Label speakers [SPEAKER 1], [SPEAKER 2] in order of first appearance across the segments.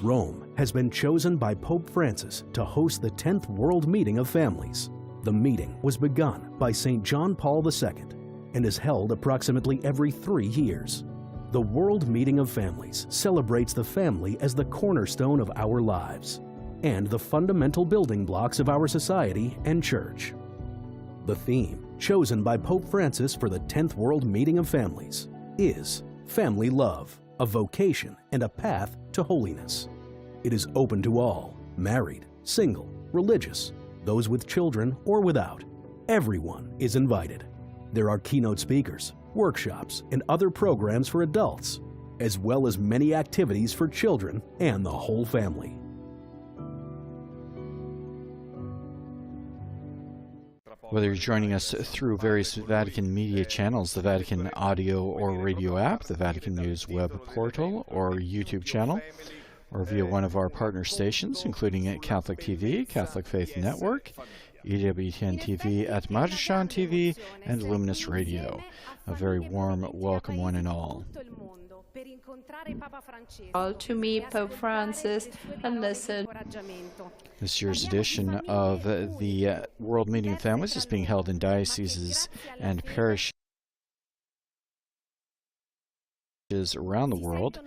[SPEAKER 1] Rome has been chosen by Pope Francis to host the 10th World Meeting of Families. The meeting was begun by St. John Paul II and is held approximately every 3 years. The World Meeting of Families celebrates the family as the cornerstone of our lives and the fundamental building blocks of our society and church. The theme chosen by Pope Francis for the 10th World Meeting of Families is Family Love, a Vocation and a Path to Holiness. It is open to all, married, single, religious, those with children or without. Everyone is invited. There are keynote speakers, workshops, and other programs for adults, as well as many activities for children and the whole family.
[SPEAKER 2] Whether you're joining us through various Vatican media channels, the Vatican audio or radio app, the Vatican News web portal or YouTube channel, or via one of our partner stations, including at Catholic TV, Catholic Faith Network, EWTN TV, at Marishan TV, and Luminous Radio. A very warm welcome, one and all.
[SPEAKER 3] To meet Pope Francis and listen.
[SPEAKER 2] This year's edition of the World Meeting of Families is being held in dioceses and parishes around the world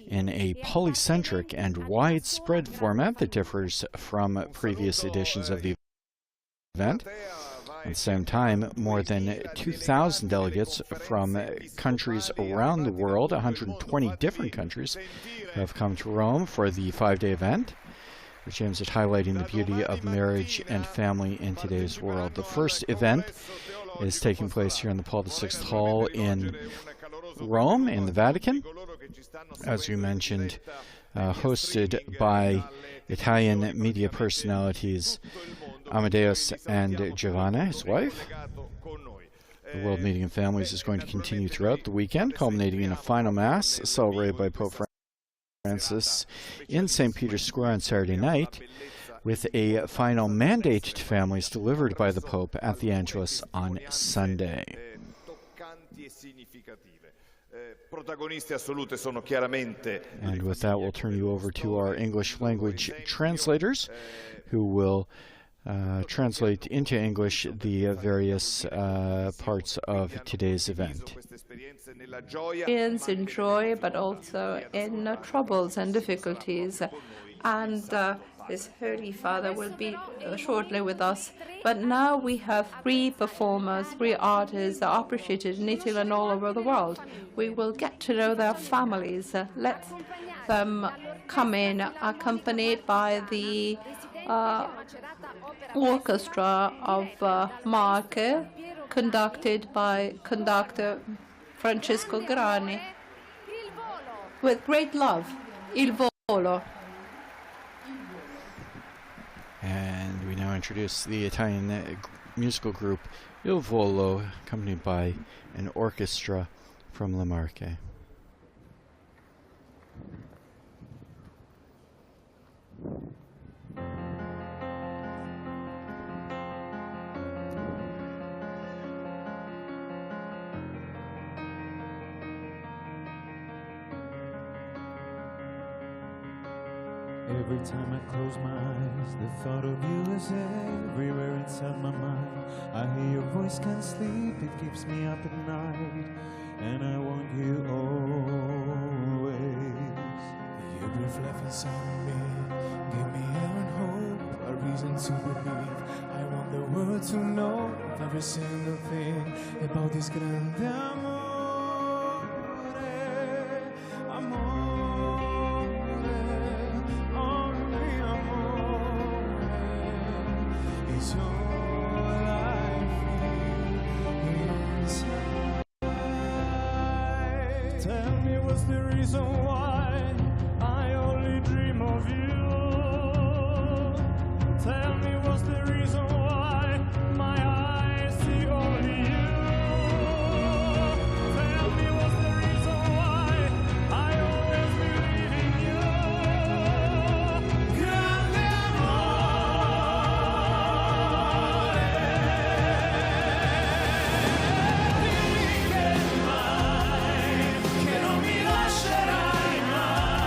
[SPEAKER 2] in a polycentric and widespread format that differs from previous editions of the event. At the same time, more than 2,000 delegates from countries around the world, 120 different countries, have come to Rome for the 5-day event, which aims at highlighting the beauty of marriage and family in today's world. The first event is taking place here in the Paul VI Hall in Rome, in the Vatican, as we mentioned, hosted by Italian media personalities Amadeus and Giovanna, his wife. The World Meeting of Families is going to continue throughout the weekend, culminating in a final Mass celebrated by Pope Francis in St. Peter's Square on Saturday night, with a final mandate to families delivered by the Pope at the Angelus on Sunday. And with that, we'll turn you over to our English language translators, who will translate into English the various parts of today's event.
[SPEAKER 3] In joy, but also in troubles and difficulties. And His Holy Father will be shortly with us. But now we have 3 performers, 3 artists appreciated in Italy and all over the world. We will get to know their families. Let them come in, accompanied by the orchestra of Marche, conducted by conductor Francesco Grani. With great love, Il Volo.
[SPEAKER 2] And we now introduce the Italian musical group Il Volo, accompanied by an orchestra from Le Marche.
[SPEAKER 4] Every time I close my eyes, the thought of you is everywhere inside my mind. I hear your voice, can't sleep, it keeps me up at night, and I want you always. Your brief life inside me, give me air and hope, a reason to believe. I want the world to know every single thing about this grand amor. Tell me what's the reason why I only dream of you. Tell me what's the reason why my eyes see only you. Tell me what's the reason why I always believe in you. Grande amore, dimmi che mai, che non mi lascerai mai.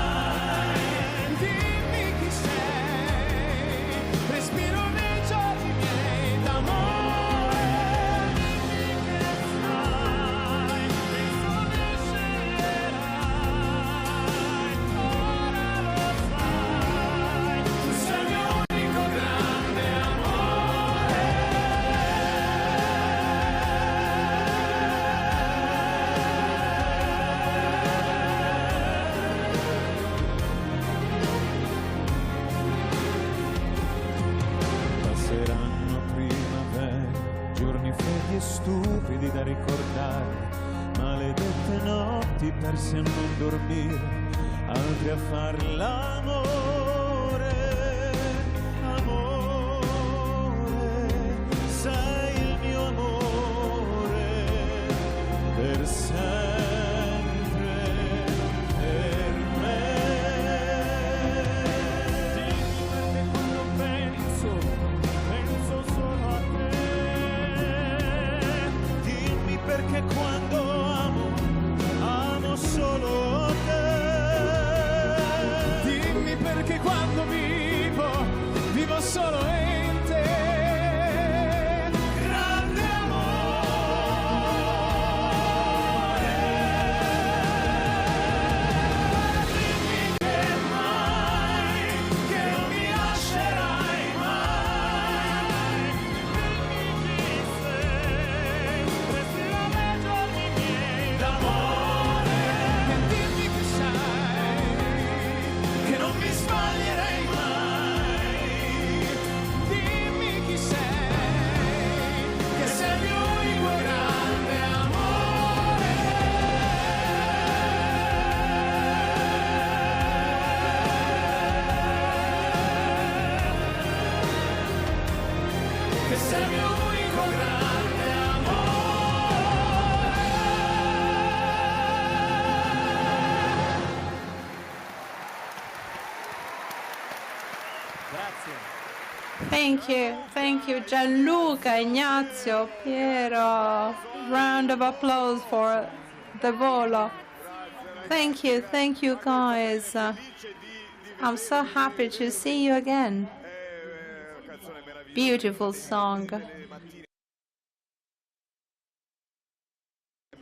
[SPEAKER 4] forse a non dormire, altri a fare l'amore, amore, sei il mio amore, per sempre, per me. Dimmi perché quando amo, amo solo te. Dimmi perché quando vivo, vivo solo in te. Grande amore. Dimmi che mai, che non mi lascerai mai. Dimmi chi sei, resterò nei giorni miei d'amore. E dimmi che sai, che non mi sbaglierei mai. Dimmi chi sei, che sei il mio unico grande amore. Che sei il mio unico grande amore.
[SPEAKER 3] Thank you, Gianluca, Ignazio, Piero. Round of applause for the Volo. Thank you guys. I'm so happy to see you again. Beautiful song.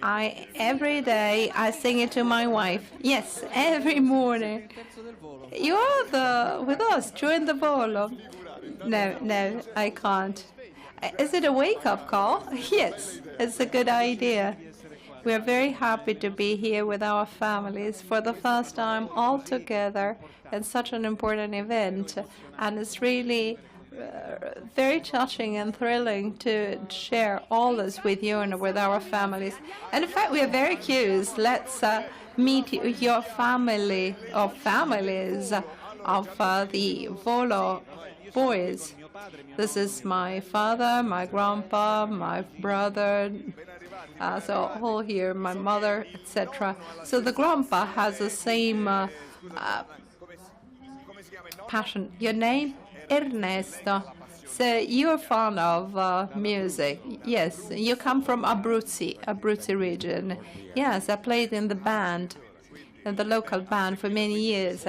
[SPEAKER 3] Every day I sing it to my wife. Yes, every morning. You are with us during the Volo. No, I can't. Is it a wake-up call? Yes, it's a good idea. We are very happy to be here with our families for the first time all together in such an important event. And it's really very touching and thrilling to share all this with you and with our families. And in fact, we are very curious. Let's meet your family or families of the Volo boys. This is my father, my grandpa, my brother, so all here, my mother, etc. So the grandpa has the same passion. Your name? Ernesto. So you're fond of music. Yes, you come from Abruzzi region. Yes, I played in the band, in the local band for many years.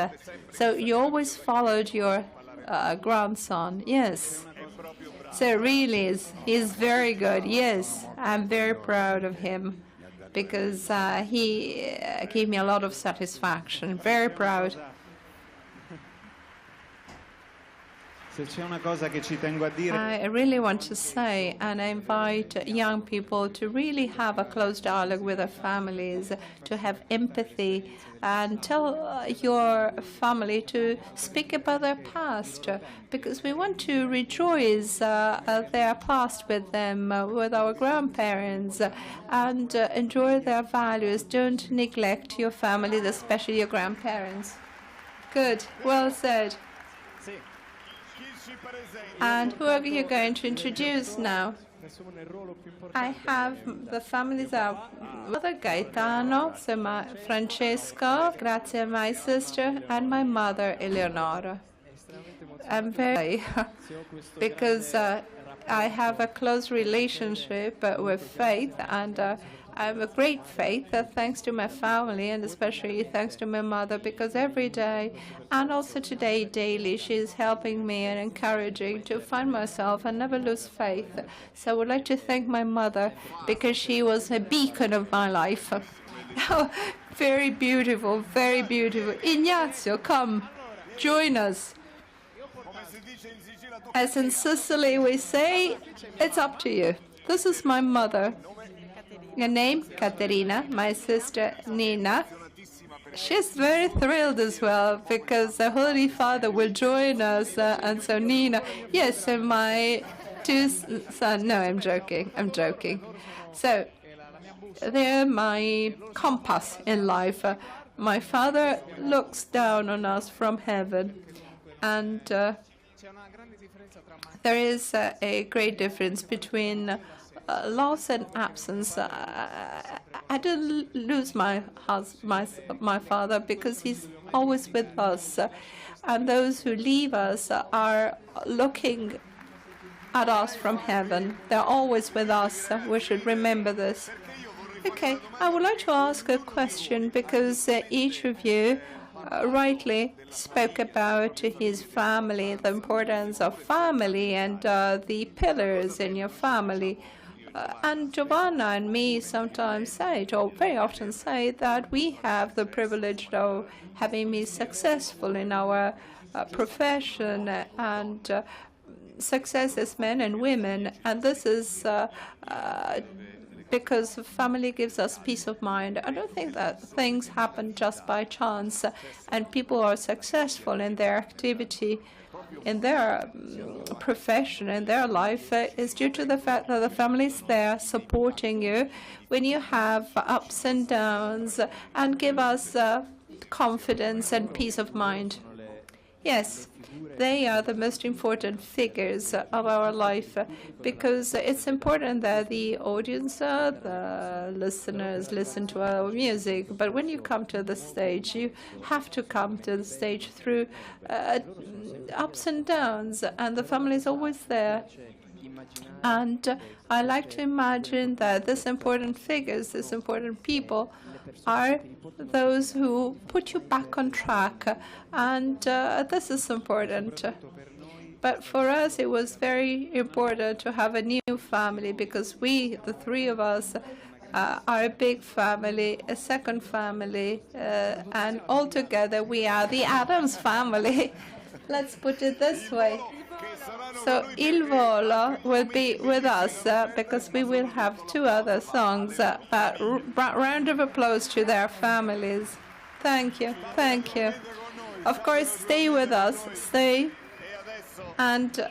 [SPEAKER 3] So you always followed your grandson. Yes. So really, he's very good. Yes, I'm very proud of him because he gave me a lot of satisfaction. Very proud. I really want to say, and I invite young people to really have a close dialogue with their families, to have empathy, and tell your family to speak about their past, because we want to rejoice their past with them, with our grandparents, and enjoy their values. Don't neglect your families, especially your grandparents. Good, well said. And who are you going to introduce now? I have the families of Mother Gaetano, so Francesco, grazie, my sister, and my mother, Eleonora. I'm very because I have a close relationship with Faith, and I have a great faith, thanks to my family, and especially thanks to my mother, because every day, and also today daily, she's helping me and encouraging to find myself and never lose faith. So I would like to thank my mother, because she was a beacon of my life. Very beautiful, very beautiful. Ignazio, come, join us. As in Sicily we say, it's up to you. This is my mother. Your name? Caterina. My sister, Nina. She's very thrilled as well because the Holy Father will join us. And so Nina, yes, and my two sons. No, I'm joking. So they're my compass in life. My father looks down on us from heaven, and there is a great difference between loss and absence. I didn't lose my father because he's always with us, and those who leave us are looking at us from heaven. They're always with us. We should remember this. Okay, I would like to ask a question because each of you rightly spoke about his family, the importance of family, and the pillars in your family. And Giovanna and me sometimes say, or very often say, that we have the privilege of having been successful in our profession and success as men and women. And this is because family gives us peace of mind. I don't think that things happen just by chance, and people are successful in their activity, in their profession, in their life, is due to the fact that the family is there supporting you when you have ups and downs and give us confidence and peace of mind. Yes, they are the most important figures of our life because it's important that the audience, the listeners, listen to our music. But when you come to the stage, you have to come to the stage through ups and downs, and the family is always there. And I like to imagine that these important figures, these important people, are those who put you back on track, and this is important. But for us, it was very important to have a new family because we, the three of us, are a big family, a second family, and altogether we are the Adams family. Let's put it this way. So Il Volo will be with us because we will have two other songs. Round of applause to their families. Thank you, thank you. Of course, stay with us, stay. And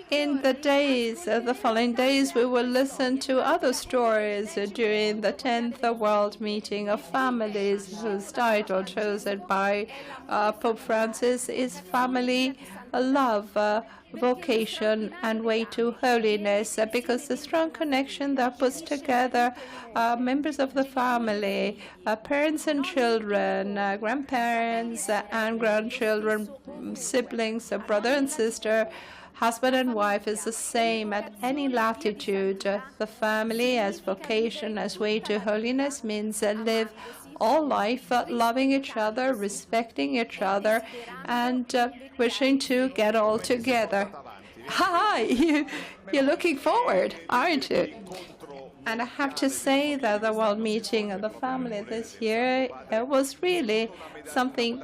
[SPEAKER 3] in the days, the following days, we will listen to other stories during the 10th World Meeting of Families, whose title chosen by Pope Francis is Family, Love, Vocation, and Way to Holiness, because the strong connection that puts together members of the family, parents and children, grandparents and grandchildren, siblings, brother and sister, husband and wife is the same at any latitude. The family as vocation, as way to holiness means live all life loving each other, respecting each other, and wishing to get all together. Hi, you're looking forward, aren't you? And I have to say that the World Meeting of the Family this year was really something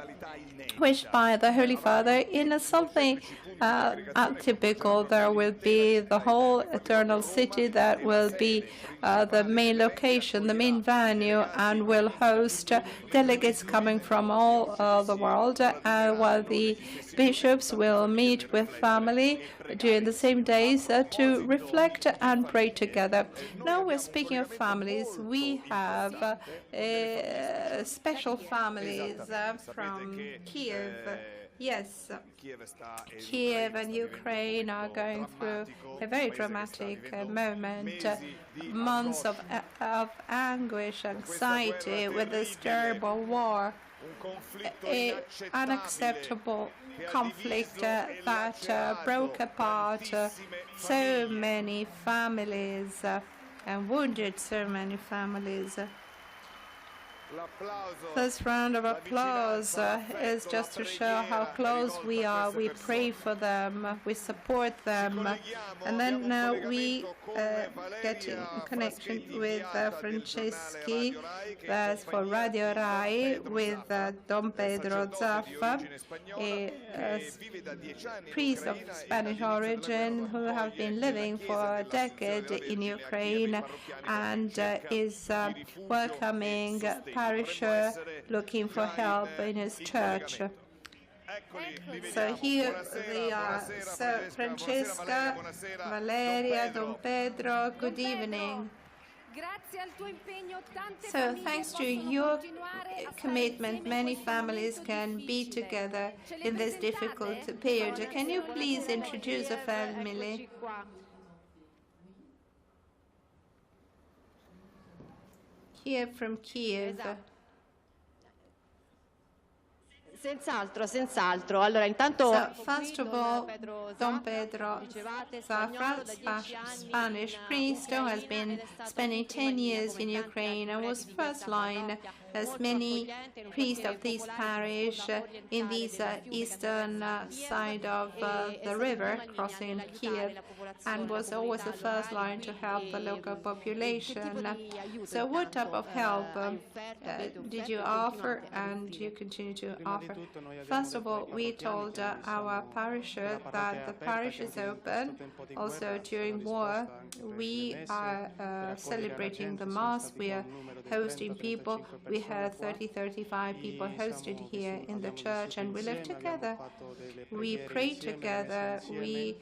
[SPEAKER 3] wished by the Holy Father in something atypical. There will be the whole eternal city that will be the main location, the main venue, and will host delegates coming from all the world, while the bishops will meet with family during the same days to reflect and pray together. Now we're speaking of families. We have special families from Kiev. Yes, Kiev and Ukraine are going through a very dramatic moment, months of anguish, anxiety with this terrible war, an unacceptable conflict that broke apart so many families and wounded so many families. This round of applause is just to show how close we are. We pray for them, we support them, and then now we get in connection with Franceschi, that's for Radio Rai, with Don Pedro Zaffa, a priest of Spanish origin who have been living for a decade in Ukraine and is welcoming parisher looking for help in his church. So here they are. So Francesca, Valeria, Don Pedro, good evening. So thanks to your commitment, many families can be together in this difficult period. Can you please introduce a family? Here from Kiev.
[SPEAKER 5] Senz'altro. Allora, intanto
[SPEAKER 3] So, first of all, Don Pedro Zafra, Spanish priest who has been spending 10 years in Ukraine and was first line as many priests of this parish in this eastern side of the river crossing Kiev, and was always the first line to help the local population. So what type of help did you offer and do you continue to offer? First of all, we told our parisher that the parish is open. Also, during war, we are celebrating the Mass. We are hosting people. We had 35 people hosted here in the church, and we live together. We pray together. We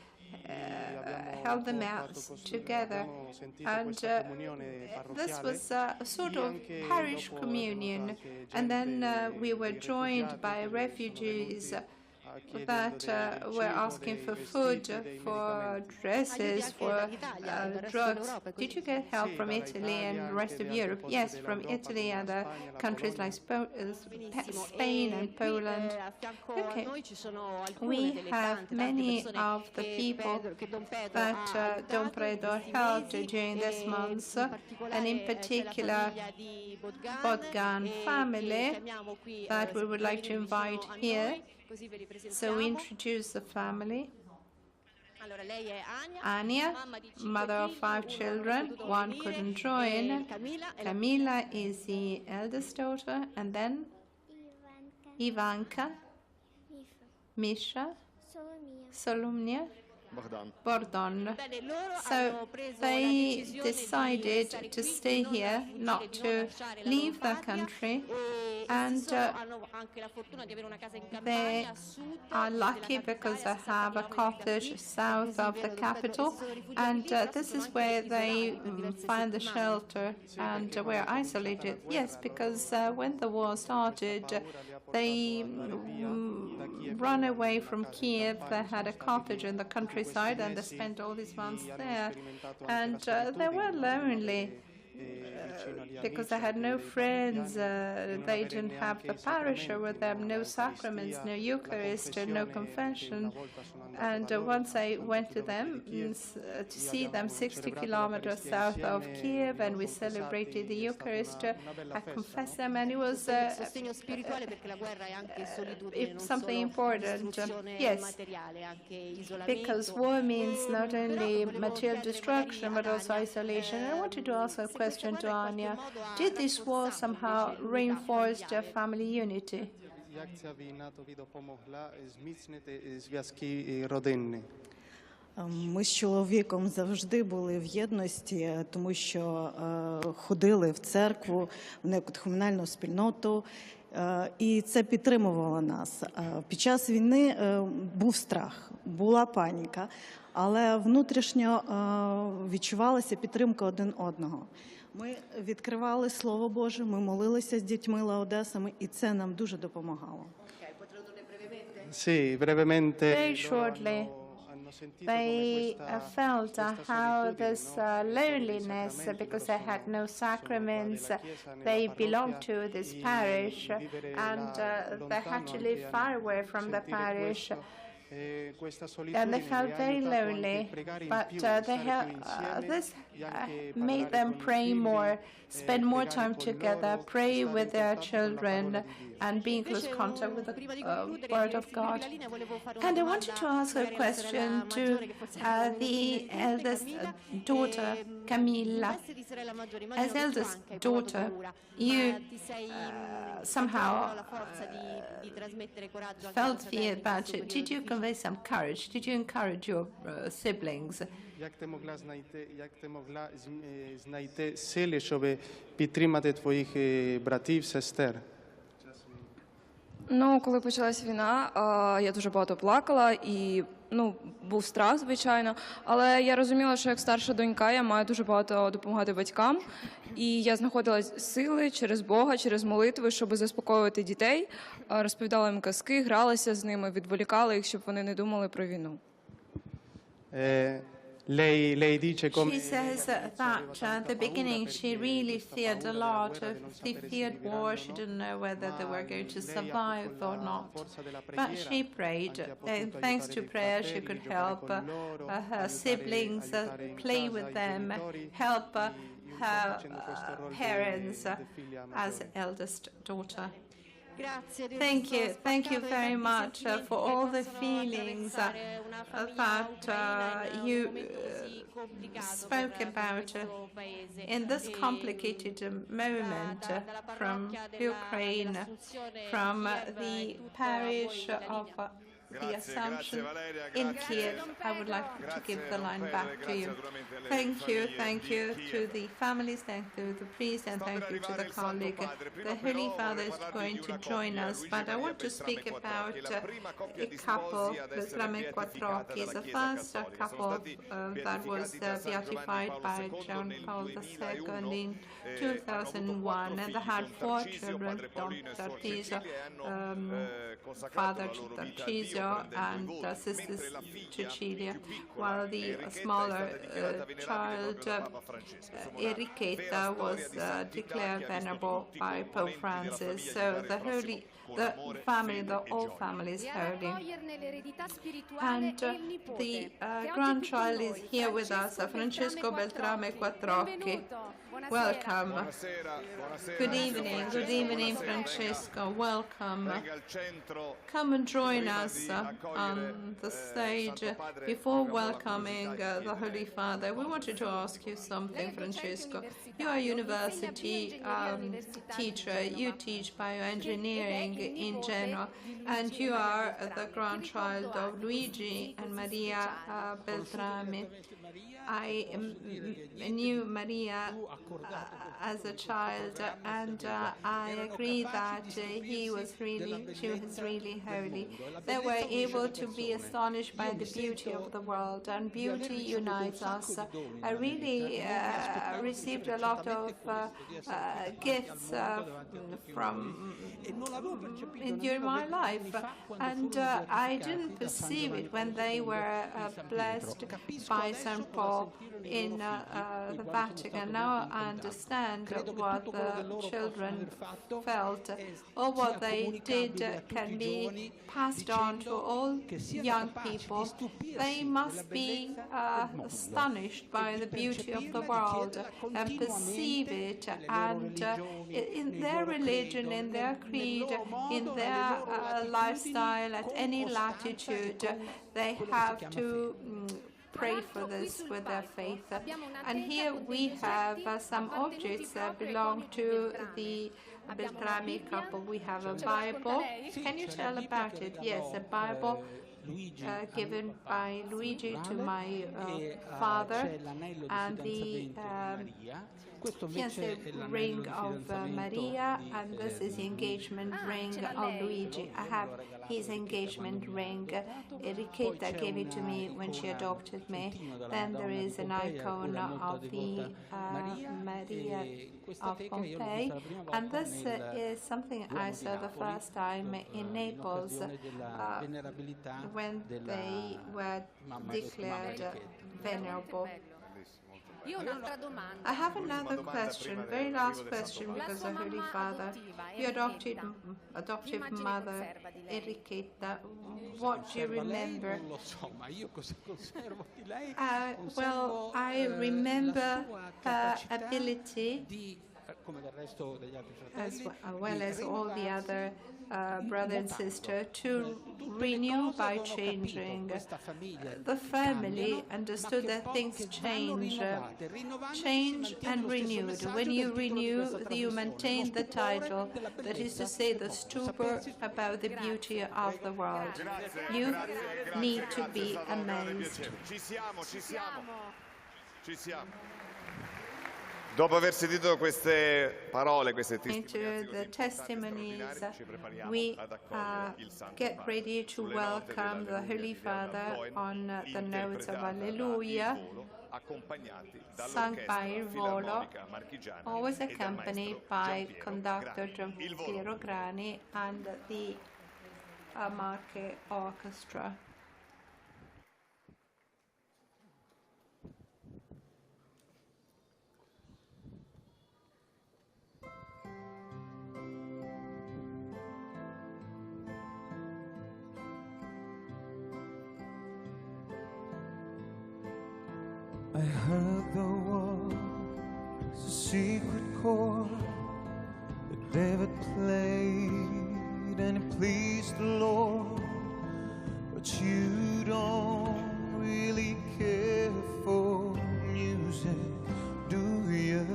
[SPEAKER 3] held the Mass together. And this was a sort of parish communion. And then we were joined by refugees that were asking for food, for dresses, for drugs. Did you get help from Italy and the rest of Europe? Yes, from Italy and countries like Spain and Poland. Okay. We have many of the people that Don Pedro helped during this month, and in particular Bogdan family that we would like to invite here. So we introduce the family. Ania, mother of 5 children, one couldn't join. Camila is the eldest daughter, and then Ivanka, Misha, Solomnia, Bordon. So they decided to stay here, not to leave the country, and they are lucky because they have a cottage south of the capital, and this is where they find the shelter and were isolated. Yes, because when the war started, they run away from Kiev. They had a cottage in the countryside, and they spent all these months there. And they were lonely because they had no friends. They didn't have the parisher with them, no sacraments, no Eucharist, no confession. And once I went to them to see them 60 kilometers south of Kiev, and we celebrated the Eucharist. I confessed them, and it was something important. Yes, because war means not only material destruction but also isolation. I wanted to ask a question to Anya. Did this war somehow reinforce family unity?
[SPEAKER 6] Jak ця війна тобі допомогла зміцнити зв'язки родинні?
[SPEAKER 7] Ми з чоловіком завжди були в єдності, тому що ходили в церкву, в некомунальну спільноту, і це підтримувало нас. Під час війни був страх, була паніка, але внутрішньо відчувалася підтримка один одного. Ми відкривали Слово Боже, ми молилися з дітьми лаодесами, і це нам дуже допомагало.
[SPEAKER 3] Very shortly, they felt how this loneliness, because they had no sacraments, they belonged to this parish, and they had to live far away from the parish. And they felt very lonely, but this made them pray more, spend more time together, pray with their children, and be in close contact with the Word of God. And I wanted to ask a question to the eldest daughter, Camilla. As eldest daughter, you somehow felt fear about it. Did you convey some courage? Did you encourage your siblings?
[SPEAKER 6] Як ти могла знайти сили, щоб підтримати твоїх братів, сестер?
[SPEAKER 5] Ну, коли почалась війна, я дуже багато плакала і був страх, звичайно. Але я розуміла, що як старша донька я маю дуже багато допомагати батькам. І я знаходила сили через Бога, через молитви, щоб заспокоювати дітей, розповідала їм казки, гралася з ними, відволікала їх, щоб вони не думали про війну.
[SPEAKER 6] Lei dice come
[SPEAKER 3] She says that at the beginning she really feared a lot. She feared war. She didn't know whether they were going to survive or not. But she prayed. And thanks to prayer, she could help her siblings, play with them, help her parents as eldest daughter. Thank you very much for all the feelings that you spoke about in this complicated moment from Ukraine, from the parish of the Assumption in Kiev. I would like to give the line back to you. Thank you to the families, thank you to the priest, and thank you to the colleague. The Holy Father is going to join us, but I want to speak about a couple, the Beltrame Quattrocchi, the first couple that was beatified by John Paul II in 2001, and they had 4 children, Don Tarcisio, Father Tarcisio, and Sister Cecilia, while the smaller child, Enriqueta, was declared venerable by Pope Francis. So the family, the whole family is holy. And the grandchild is here with us, Francesco Beltrame Quattrocchi. Welcome. Good evening, Francesco. Welcome. Come and join us on the stage. Before welcoming the Holy Father, we wanted to ask you something, Francesco. You are a university teacher. You teach bioengineering in Genoa, and you are the grandchild of Luigi and Maria Beltrame. I knew Maria as a child, and I agree that she was really holy. They were able to be astonished by the beauty of the world, and beauty unites us. I really received a lot of gifts during my life, and I didn't perceive it when they were blessed by St. Paul in the Vatican. Now I understand what the children felt, or what they did can be passed on to all young people. They must be astonished by the beauty of the world and perceive it, and in their religion, in their creed, in their lifestyle, at any latitude, they have to pray for this with their faith. And here we have some objects that belong to the Beltrame couple. We have a Bible. Can you tell about it? Yes, a Bible given by Luigi to my father, and the fiancé ring of Maria, and this is the engagement ring of Luigi. I have his engagement ring. Enriqueta gave it to me when she adopted me. Then there is an icon of the Maria of Pompeii, and this is something I saw the first time in Naples when they were declared venerable. I have another question, very last question, because the Holy Father, your adoptive mother, Enriqueta, what do you remember? Well, I remember her ability, as well as all the other brother and sister, to renew by changing. The family understood that things change and renewed. When you renew, you maintain the title, that is to say, the stupor about the beauty of the world. You need to be amazed.
[SPEAKER 8] Dopo aver sentito queste parole, queste
[SPEAKER 3] Into
[SPEAKER 8] testimonianze
[SPEAKER 3] the testimonies, we get ready to welcome the Holy Father on the notes of Alleluia, sung by Il Volo, always accompanied by conductor Piero Grani and the Marche Orchestra.
[SPEAKER 4] I heard the war was a secret chord that David played and it pleased the Lord. But you don't really care for music, do you?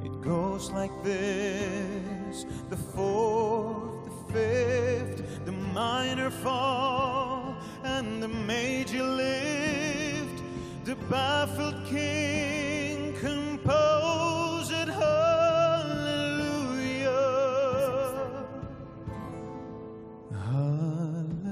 [SPEAKER 4] It goes like this: the fourth, the fifth, the minor fall, and the major lift. The baffled king composed hallelujah, hallelujah,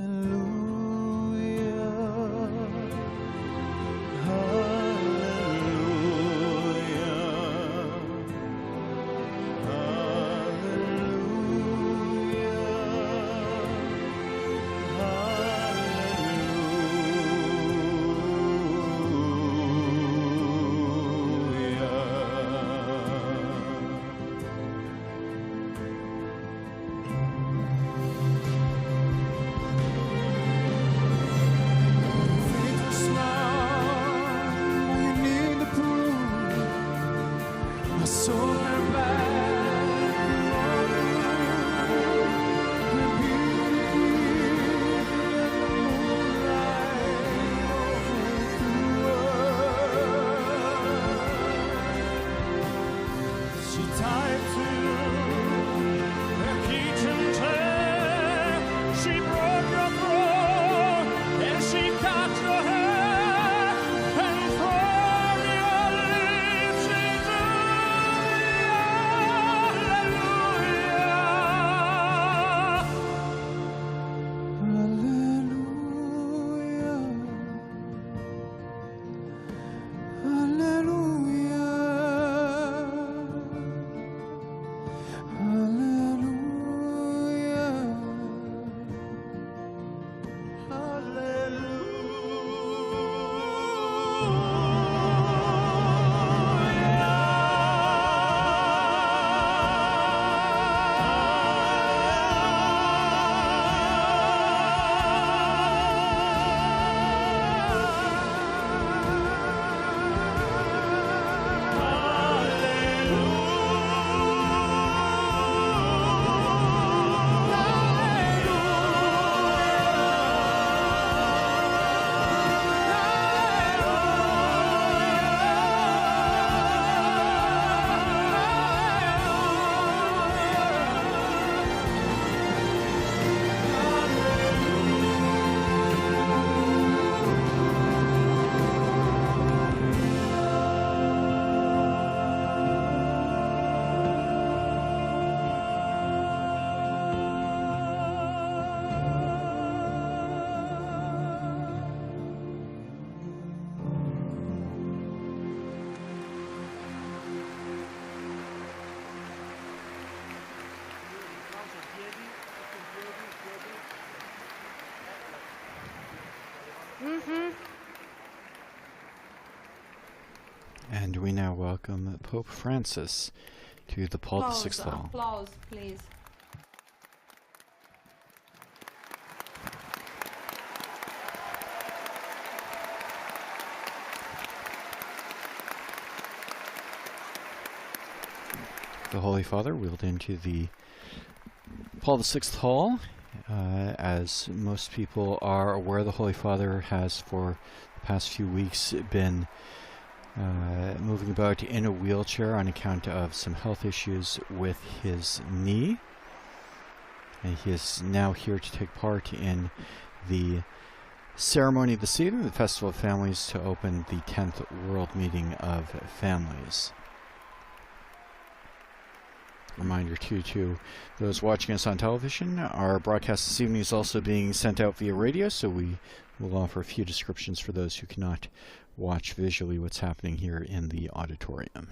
[SPEAKER 2] And we now welcome Pope Francis to the Paul VI Hall.
[SPEAKER 3] Applause, please.
[SPEAKER 2] The Holy Father wheeled into the Paul VI Hall. As most people are aware, the Holy Father has for the past few weeks been moving about in a wheelchair on account of some health issues with his knee. And he is now here to take part in the ceremony this evening, the Festival of Families, to open the 10th World Meeting of Families. Reminder too to those watching us on television, our broadcast this evening is also being sent out via radio, so we will offer a few descriptions for those who cannot watch visually what's happening here in the auditorium.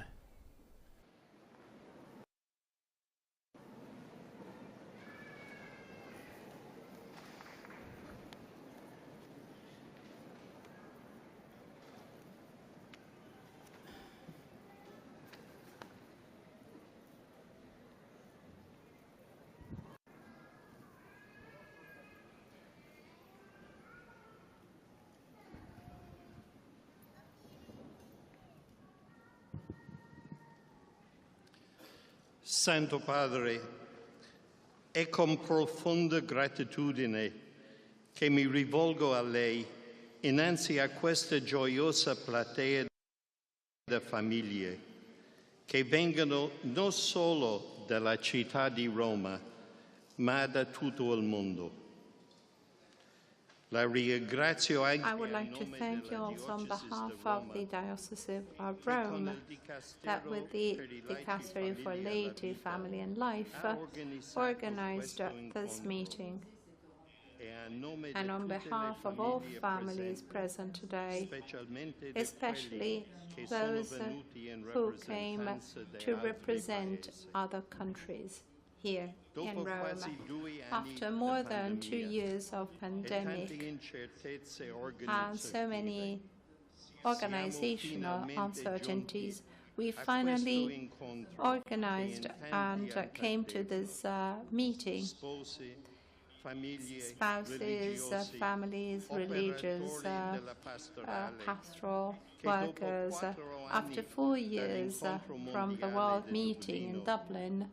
[SPEAKER 9] Santo Padre, è con profonda gratitudine che mi rivolgo a lei innanzi a questa gioiosa platea di famiglie che vengono non solo dalla città di Roma, ma da tutto il mondo.
[SPEAKER 3] I would like to thank you also on behalf of the Diocese of Rome that with the Dicastery for Laity, Family and Life organized this meeting. And on behalf of all families present today, especially those who came to represent other countries here in Rome. After more than 2 years of pandemic and so many organizational uncertainties, we finally organized and came to this meeting. Spouses, families, religious, pastoral workers, after 4 years from the World Meeting in Dublin,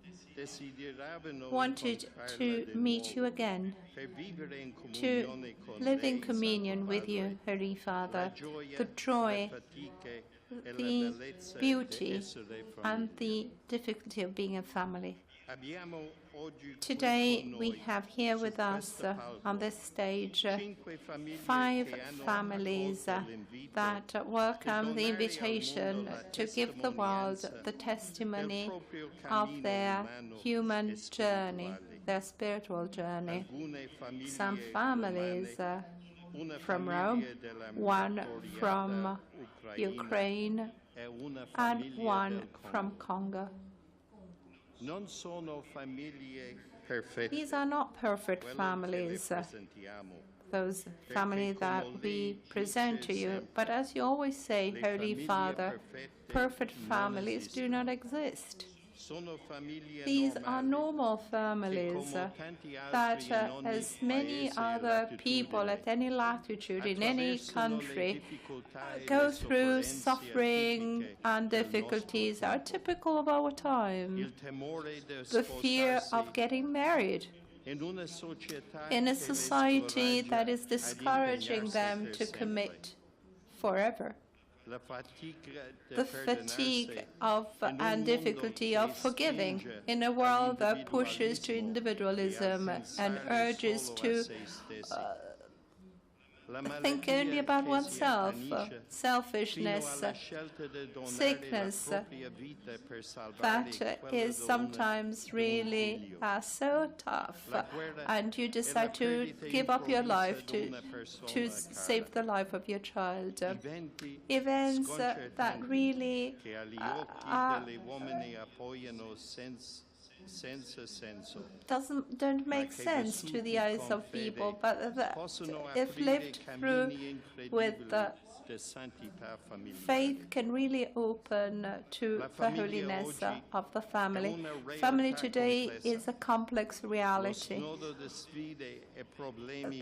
[SPEAKER 3] wanted to meet you again, to live in communion with you, Holy Father, the joy, the beauty, and the difficulty of being a family. Today we have here with us on this stage 5 families that welcome the invitation to give the world the testimony of their human journey, their spiritual journey. Some families from Rome, one from Ukraine, and one from Congo. These are not perfect families, those families that we present to you. But as you always say, Holy Father, perfect families do not exist. These are normal families that, as many other people at any latitude in any country, go through suffering and difficulties are typical of our time. The fear of getting married in a society that is discouraging them to commit forever. The fatigue of and difficulty of forgiving in a world that pushes to individualism and urges to think only about oneself, selfishness, sickness, that is sometimes really so tough, and you decide to give up your life to save the life of your child. Events that really don't make sense to the eyes of people, but if lived through with faith can really open to the holiness of the family. Family today is a complex reality.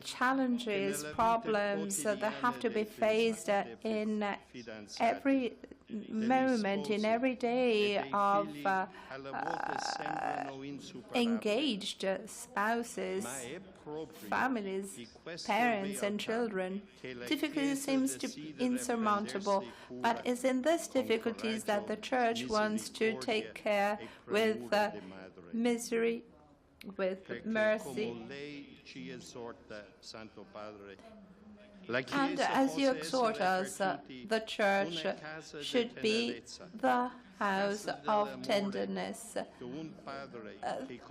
[SPEAKER 3] Challenges, problems that have to be faced in every moment, in every day of engaged spouses, families, parents and children. Difficulty seems to be insurmountable, but it's in these difficulties that the Church wants to take care with misery, with mercy. And as you exhort us, the church should be the house of tenderness.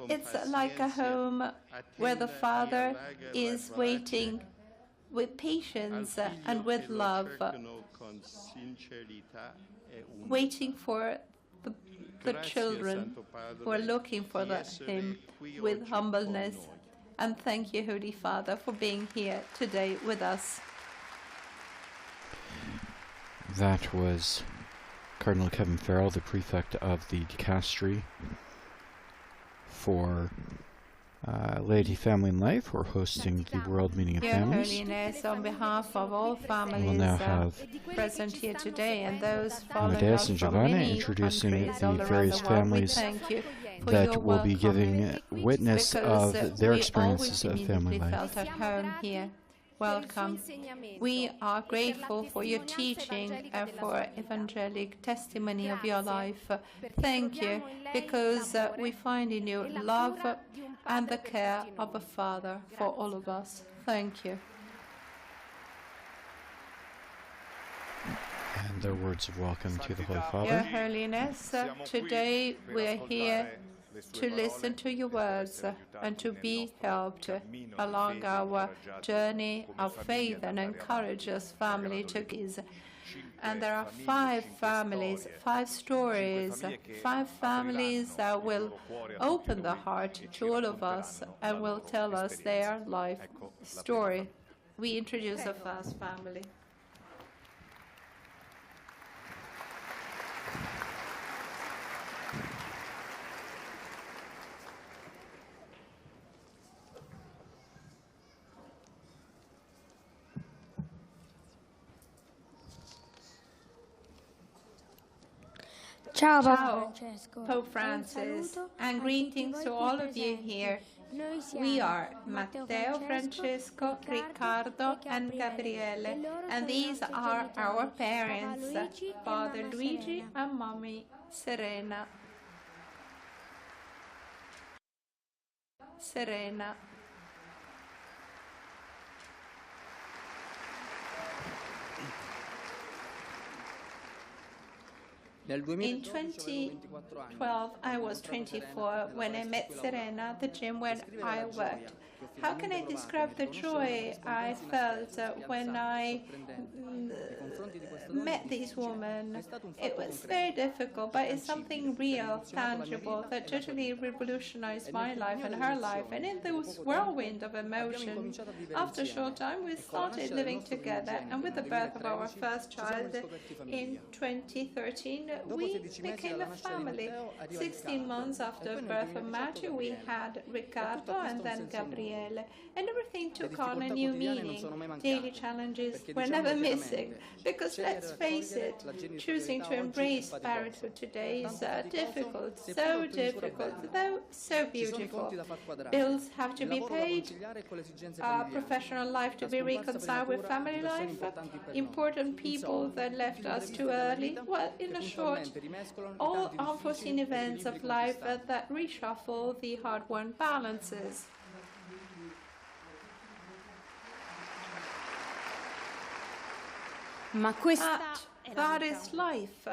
[SPEAKER 3] It's like a home where the Father is waiting with patience and with love, waiting for the children who are looking for Him with humbleness. And thank you, Holy Father, for being here today with us.
[SPEAKER 2] That was Cardinal Kevin Farrell, the prefect of the dicastery for Laity, Family and Life. We're hosting the World Meeting of
[SPEAKER 3] Your
[SPEAKER 2] Families.
[SPEAKER 3] Holiness, on behalf of all families
[SPEAKER 2] now have
[SPEAKER 3] present here today and those following
[SPEAKER 2] Amadeus
[SPEAKER 3] us
[SPEAKER 2] and
[SPEAKER 3] from
[SPEAKER 2] Giovanni
[SPEAKER 3] many
[SPEAKER 2] introducing
[SPEAKER 3] countries all
[SPEAKER 2] the
[SPEAKER 3] around
[SPEAKER 2] various
[SPEAKER 3] the world, we
[SPEAKER 2] families
[SPEAKER 3] thank you for
[SPEAKER 2] that
[SPEAKER 3] your
[SPEAKER 2] will be giving
[SPEAKER 3] welcome,
[SPEAKER 2] witness
[SPEAKER 3] because
[SPEAKER 2] of their
[SPEAKER 3] we
[SPEAKER 2] experiences
[SPEAKER 3] always
[SPEAKER 2] of family
[SPEAKER 3] immediately
[SPEAKER 2] life.
[SPEAKER 3] felt at home here. Welcome. We are grateful for your teaching and for evangelic testimony of your life. Thank you, because we find in you love and the care of a Father for all of us. Thank you.
[SPEAKER 2] And their words of welcome to the Holy
[SPEAKER 3] Your
[SPEAKER 2] Father.
[SPEAKER 3] Holiness, today we are here to listen to your words and to be helped along our journey of faith and encourage us family to give. And there are 5 families, 5 stories, 5 families that will open the heart to all of us and will tell us their life story. We introduce the first family.
[SPEAKER 10] Ciao,
[SPEAKER 3] Ciao, Pope Francis, and greetings to all of you here. We are Matteo, Francesco, Riccardo, and Gabriele, and these are our parents, Father Luigi and Mommy Serena. In 2012, I was 24 when I met Serena at the gym when I worked. How can I describe the joy I felt when I met this woman? It was very difficult, but it's something real, tangible, that totally revolutionized my life and her life. And in this whirlwind of emotion, after a short time, we started living together. And with the birth of our first child in 2013, we became a family. 16 months after the birth of Matthew, we had Riccardo and then Gabriele. And everything took on a new meaning. Daily challenges were never missing. Because let's face it, choosing to embrace parenthood today is difficult, so difficult, though so beautiful. Bills have to be paid, professional life to be reconciled with family life, important people that left us too early. Well, in a short, all unforeseen events of life that reshuffle the hard-won balances. That is life.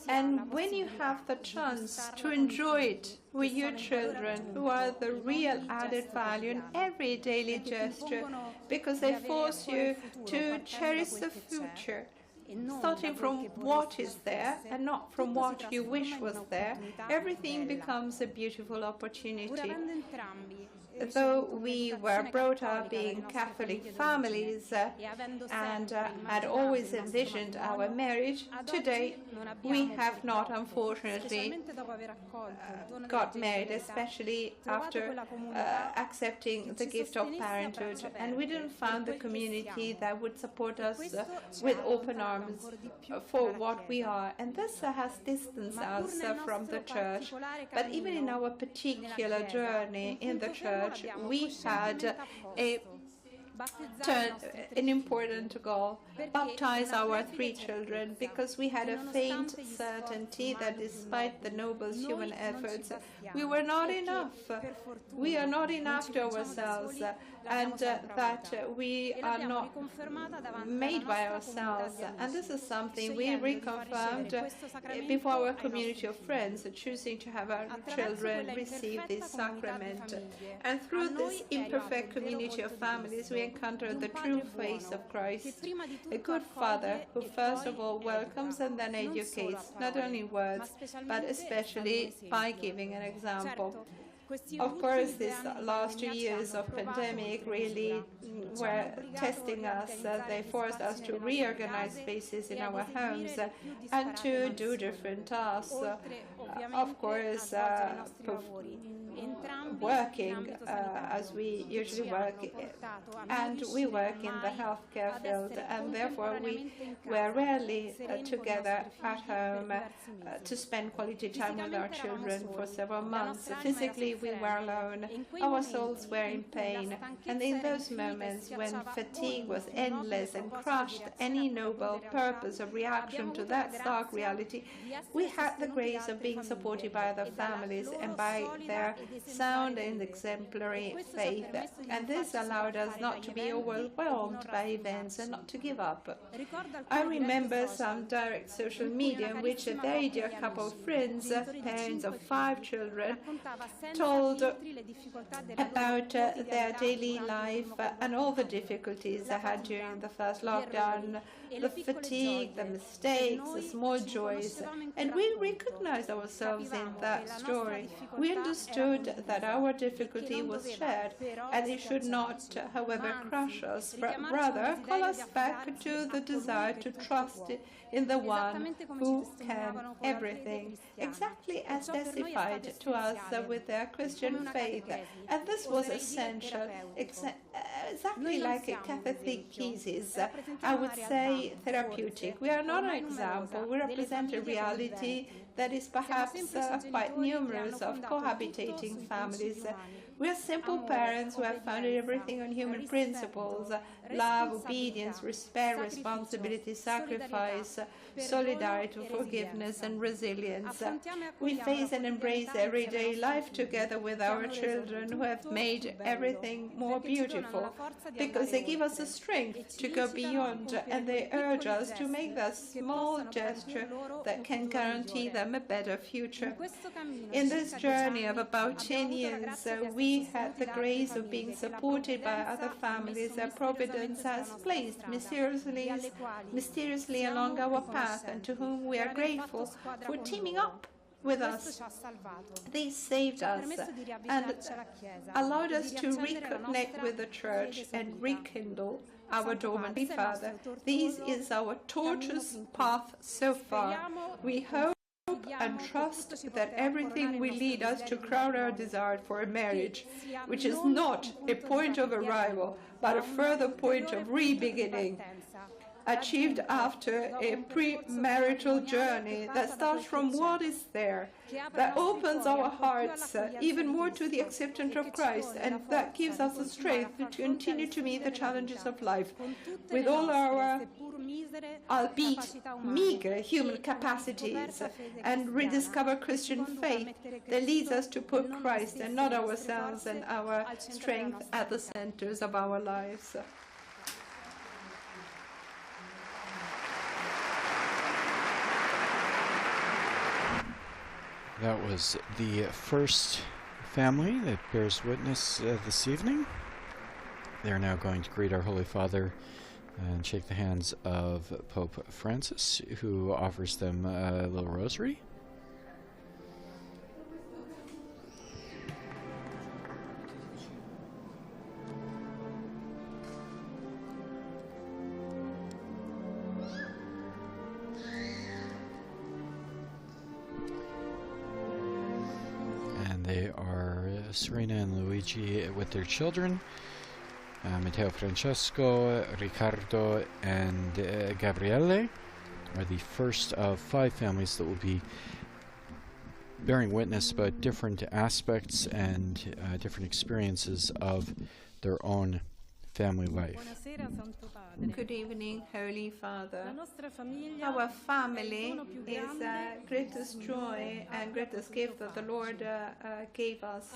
[SPEAKER 3] And when you have the chance to enjoy it with your children, who are the real added value in every daily gesture, because they force you to cherish the future, starting from what is there and not from what you wish was there, everything becomes a beautiful opportunity. Though we were brought up in Catholic families and had always envisioned our marriage, today we have not, unfortunately, got married, especially after accepting the gift of parenthood. And we didn't find the community that would support us with open arms for what we are. And this has distanced us from the church. But even in our particular journey in the church, we had a an important goal, baptize our 3 children, because we had a faint certainty that despite the noble human efforts, we were not enough. We are not enough to ourselves, and that we are not made by ourselves. And this is something we reconfirmed before our community of friends, choosing to have our children receive this sacrament. And through this imperfect community of families, we encounter the true face of Christ, a good father who first of all welcomes and then educates, not only in words, but especially by giving an example. Of course, these last 2 years of pandemic really were testing us. They forced us to reorganize spaces in our homes and to do different tasks. Of course, working as we usually work, and we work in the healthcare field, and therefore we were rarely together at home to spend quality time with our children for several months. Physically, we were alone, our souls were in pain, and in those moments when fatigue was endless and crushed any noble purpose of reaction to that stark reality, we had the grace of being supported by other families and by their sound and exemplary faith, and this allowed us not to be overwhelmed by events and not to give up. I remember some direct social media in which a very dear couple of friends, parents of 5 children, told about their daily life and all the difficulties they had during the first lockdown, the fatigue, the mistakes, the small joys, and we recognized ourselves in that story. We understood that our difficulty was shared, and it should not, however, crush us, but rather call us back to the desire to trust in the one who can everything, exactly as testified to us with their Christian faith. And this was essential, exactly like a catechesis, I would say therapeutic. We are not an example, we represent a reality that is perhaps quite numerous of cohabitating families. We are simple parents who have founded everything on human principles: love, obedience, respect, responsibility, sacrifice, solidarity, forgiveness, and resilience. We face and embrace everyday life together with our children, who have made everything more beautiful, because they give us the strength to go beyond, and they urge us to make that small gesture that can guarantee them a better future. In this journey of about 10 years, we had the grace of being supported by other families that Providence has placed mysteriously along our path, and to whom we are grateful for teaming up with us. They saved us and allowed us to reconnect with the church and rekindle our dormant Father. This is our tortuous path so far. We hope and trust that everything will lead us to crown our desire for a marriage, which is not a point of arrival, but a further point of re-beginning, achieved after a premarital journey that starts from what is there, that opens our hearts even more to the acceptance of Christ, and that gives us the strength to continue to meet the challenges of life with all our, albeit meager, human capacities, and rediscover Christian faith that leads us to put Christ and not ourselves and our strength at the centers of our lives.
[SPEAKER 2] That was the first family that bears witness this evening. They're now going to greet our Holy Father and shake the hands of Pope Francis, who offers them a little rosary. They are Serena and Luigi with their children, Matteo, Francesco, Riccardo, and Gabriele are the first of 5 families that will be bearing witness about different aspects and different experiences of their own family life.
[SPEAKER 3] Good evening, Holy Father. Our family is greatest joy and greatest gift that the Lord gave us.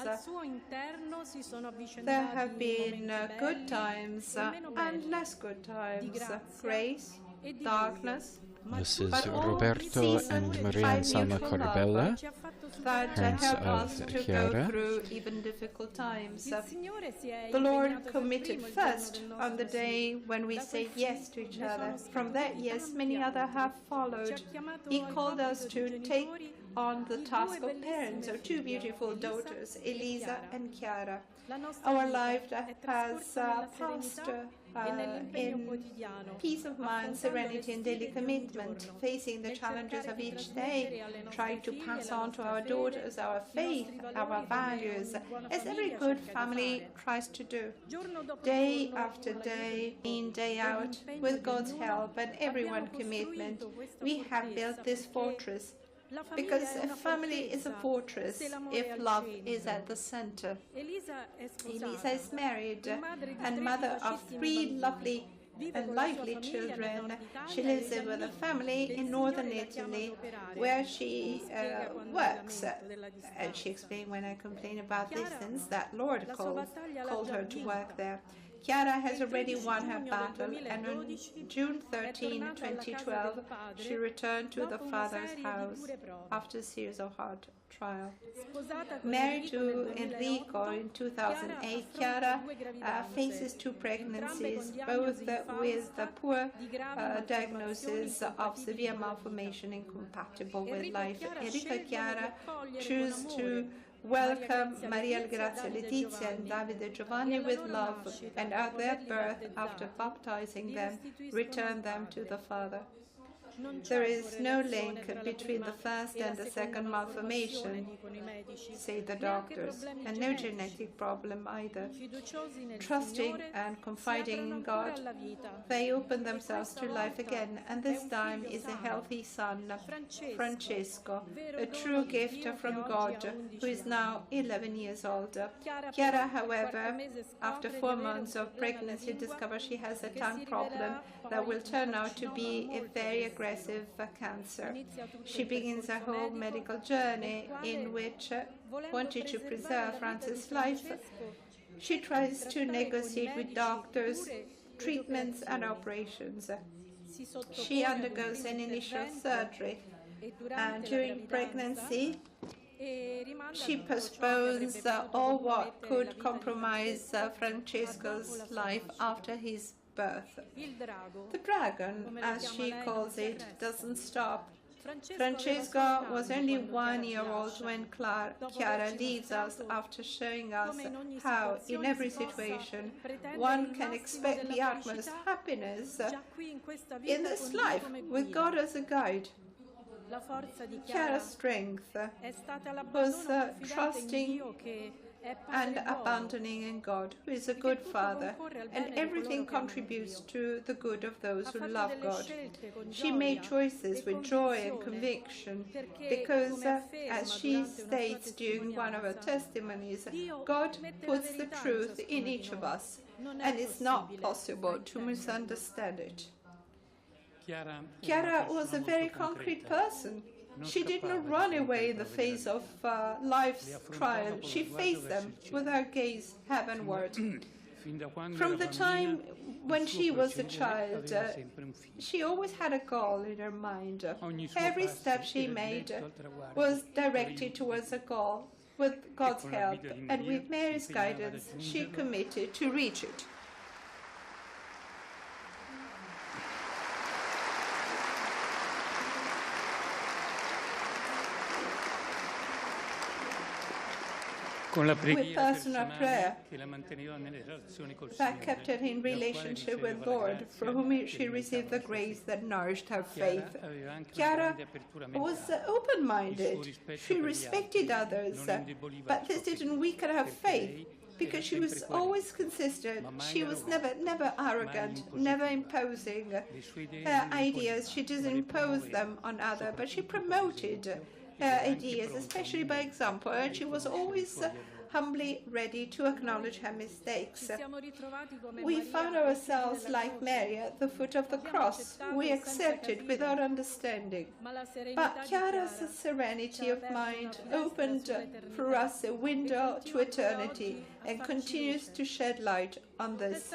[SPEAKER 3] There have been good times and less good times, grace, darkness.
[SPEAKER 2] This is Roberto and Maria Anselma Corbella,
[SPEAKER 3] That
[SPEAKER 2] parents
[SPEAKER 3] help
[SPEAKER 2] of
[SPEAKER 3] us to
[SPEAKER 2] Chiara.
[SPEAKER 3] go through even difficult times. The Lord committed first on the day when we say yes to each other. From that yes, many others have followed. He called us to take on the task of parents of two beautiful daughters, Elisa and Chiara. Our life has passed in peace of mind, serenity, and daily commitment, facing the challenges of each day, trying to pass on to our daughters our faith, our values, as every good family tries to do. Day after day, in, day out, with God's help and everyone's commitment, we have built this fortress. Because a family is a fortress if love is at the center. Elisa is married and mother of 3 lovely and lively children. She lives with a family in northern Italy where she works. And she explained when I complain about distance that Lord called her to work there. Chiara has already won her battle, and on June 13, 2012, she returned to the Father's house after a series of hard trials. Married to Enrico in 2008, Chiara faces 2 pregnancies, both with the poor diagnosis of severe malformation incompatible with life. Enrico and Chiara choose to welcome Maria Grazia Letizia and Davide Giovanni with love, and at their birth, after baptizing them, return them to the Father. There is no link between the first and the second malformation, say the doctors, and no genetic problem either. Trusting and confiding in God, they open themselves to life again, and this time is a healthy son, Francesco, a true gift from God, who is now 11 years old. Chiara, however, after 4 months of pregnancy, discovers she has a tongue problem that will turn out to be a very aggressive cancer. She begins a whole medical journey in which, wanting to preserve Francis' life, she tries to negotiate with doctors, treatments and operations. She undergoes an initial surgery, and during pregnancy, she postpones all what could compromise Francesco's life after his birth. The dragon, as she calls it, doesn't stop. Francesco was only 1 year old when Chiara leaves us after showing us how, in every situation, one can expect the utmost happiness in this life with God as a guide. Chiara's strength was trusting and abandoning in God, who is a good Father, and everything contributes to the good of those who love God. She made choices with joy and conviction, because, as she states during one of her testimonies, God puts the truth in each of us, and it's not possible to misunderstand it. Chiara was a very concrete person. She did not run away in the face of life's trial. She faced them with her gaze heavenward. From the time when she was a child, she always had a goal in her mind. Every step she made was directed towards a goal. With God's help and with Mary's guidance, she committed to reach it. With personal prayer that kept her in relationship with Lord, from whom she received the grace that nourished her faith. Chiara was open-minded. She respected others, but this didn't weaken her faith, because she was always consistent. She was never arrogant, never imposing her ideas. She didn't impose them on others, but she promoted her ideas, especially by example, and she was always humbly ready to acknowledge her mistakes. We found ourselves like Mary at the foot of the cross. We accepted without understanding. But Chiara's serenity of mind opened for us a window to eternity and continues to shed light on this.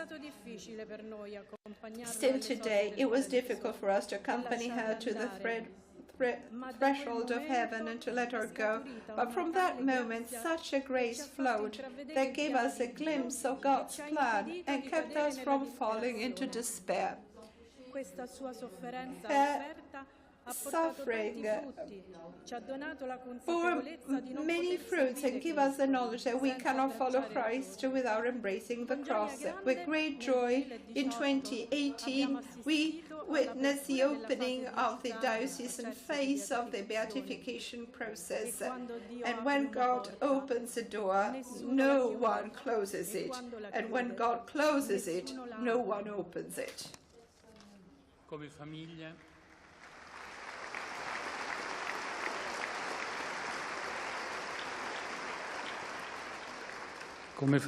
[SPEAKER 3] Still today, it was difficult for us to accompany her to the threshold of heaven and to let her go. But from that moment, such a grace flowed that gave us a glimpse of God's plan and kept us from falling into despair. Her suffering bore many fruits and give us the knowledge that we cannot follow Christ without embracing the cross. With great joy, in 2018, we witnessed the opening of the diocesan phase of the beatification process. And when God opens a door, no one closes it. And when God closes it, no one opens it. As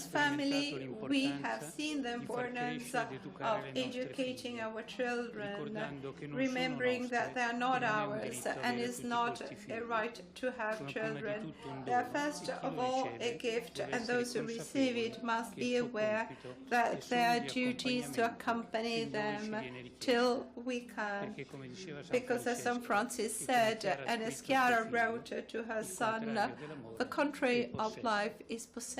[SPEAKER 3] family, we have seen the importance of educating our children, remembering that they are not ours and it's not a right to have children. They are first of all a gift, and those who receive it must be aware that their duty is to accompany them till we can. Because as St. Francis said, and as Chiara wrote to her son, the contrary of life is possession.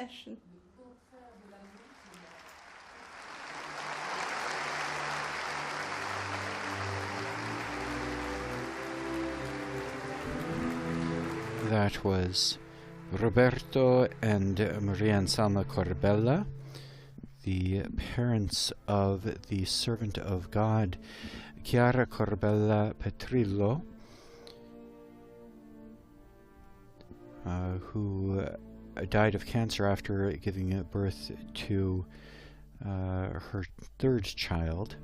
[SPEAKER 2] That was Roberto and Maria Anselma Corbella, the parents of the servant of God, Chiara Corbella Petrillo, who died of cancer after giving birth to her third child.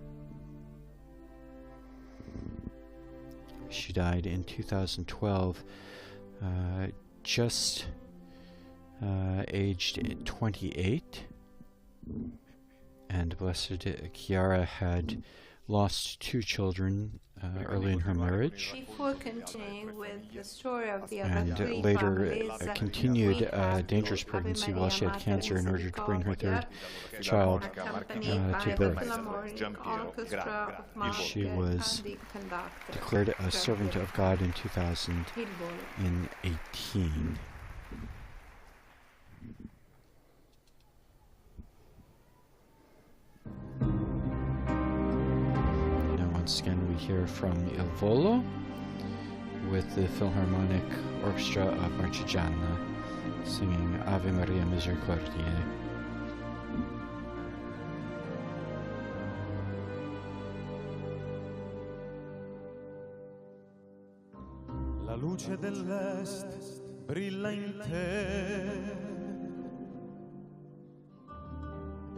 [SPEAKER 2] She died in 2012, just aged 28, and Blessed Chiara had lost 2 children early in her marriage,
[SPEAKER 3] Before continuing with the story of the other
[SPEAKER 2] and
[SPEAKER 3] three
[SPEAKER 2] later
[SPEAKER 3] families,
[SPEAKER 2] continued
[SPEAKER 3] we have
[SPEAKER 2] dangerous pregnancy while she had cancer in order to bring her third child
[SPEAKER 3] accompanied by
[SPEAKER 2] to
[SPEAKER 3] the
[SPEAKER 2] birth.
[SPEAKER 3] Philharmonic Orchestra of Mark
[SPEAKER 2] She was
[SPEAKER 3] and the conductor,
[SPEAKER 2] declared a servant of God in 2018. Once again, we hear from Il Volo with the Philharmonic Orchestra of Marchigiana singing Ave Maria Misericordiae.
[SPEAKER 4] La luce dell'est brilla in te,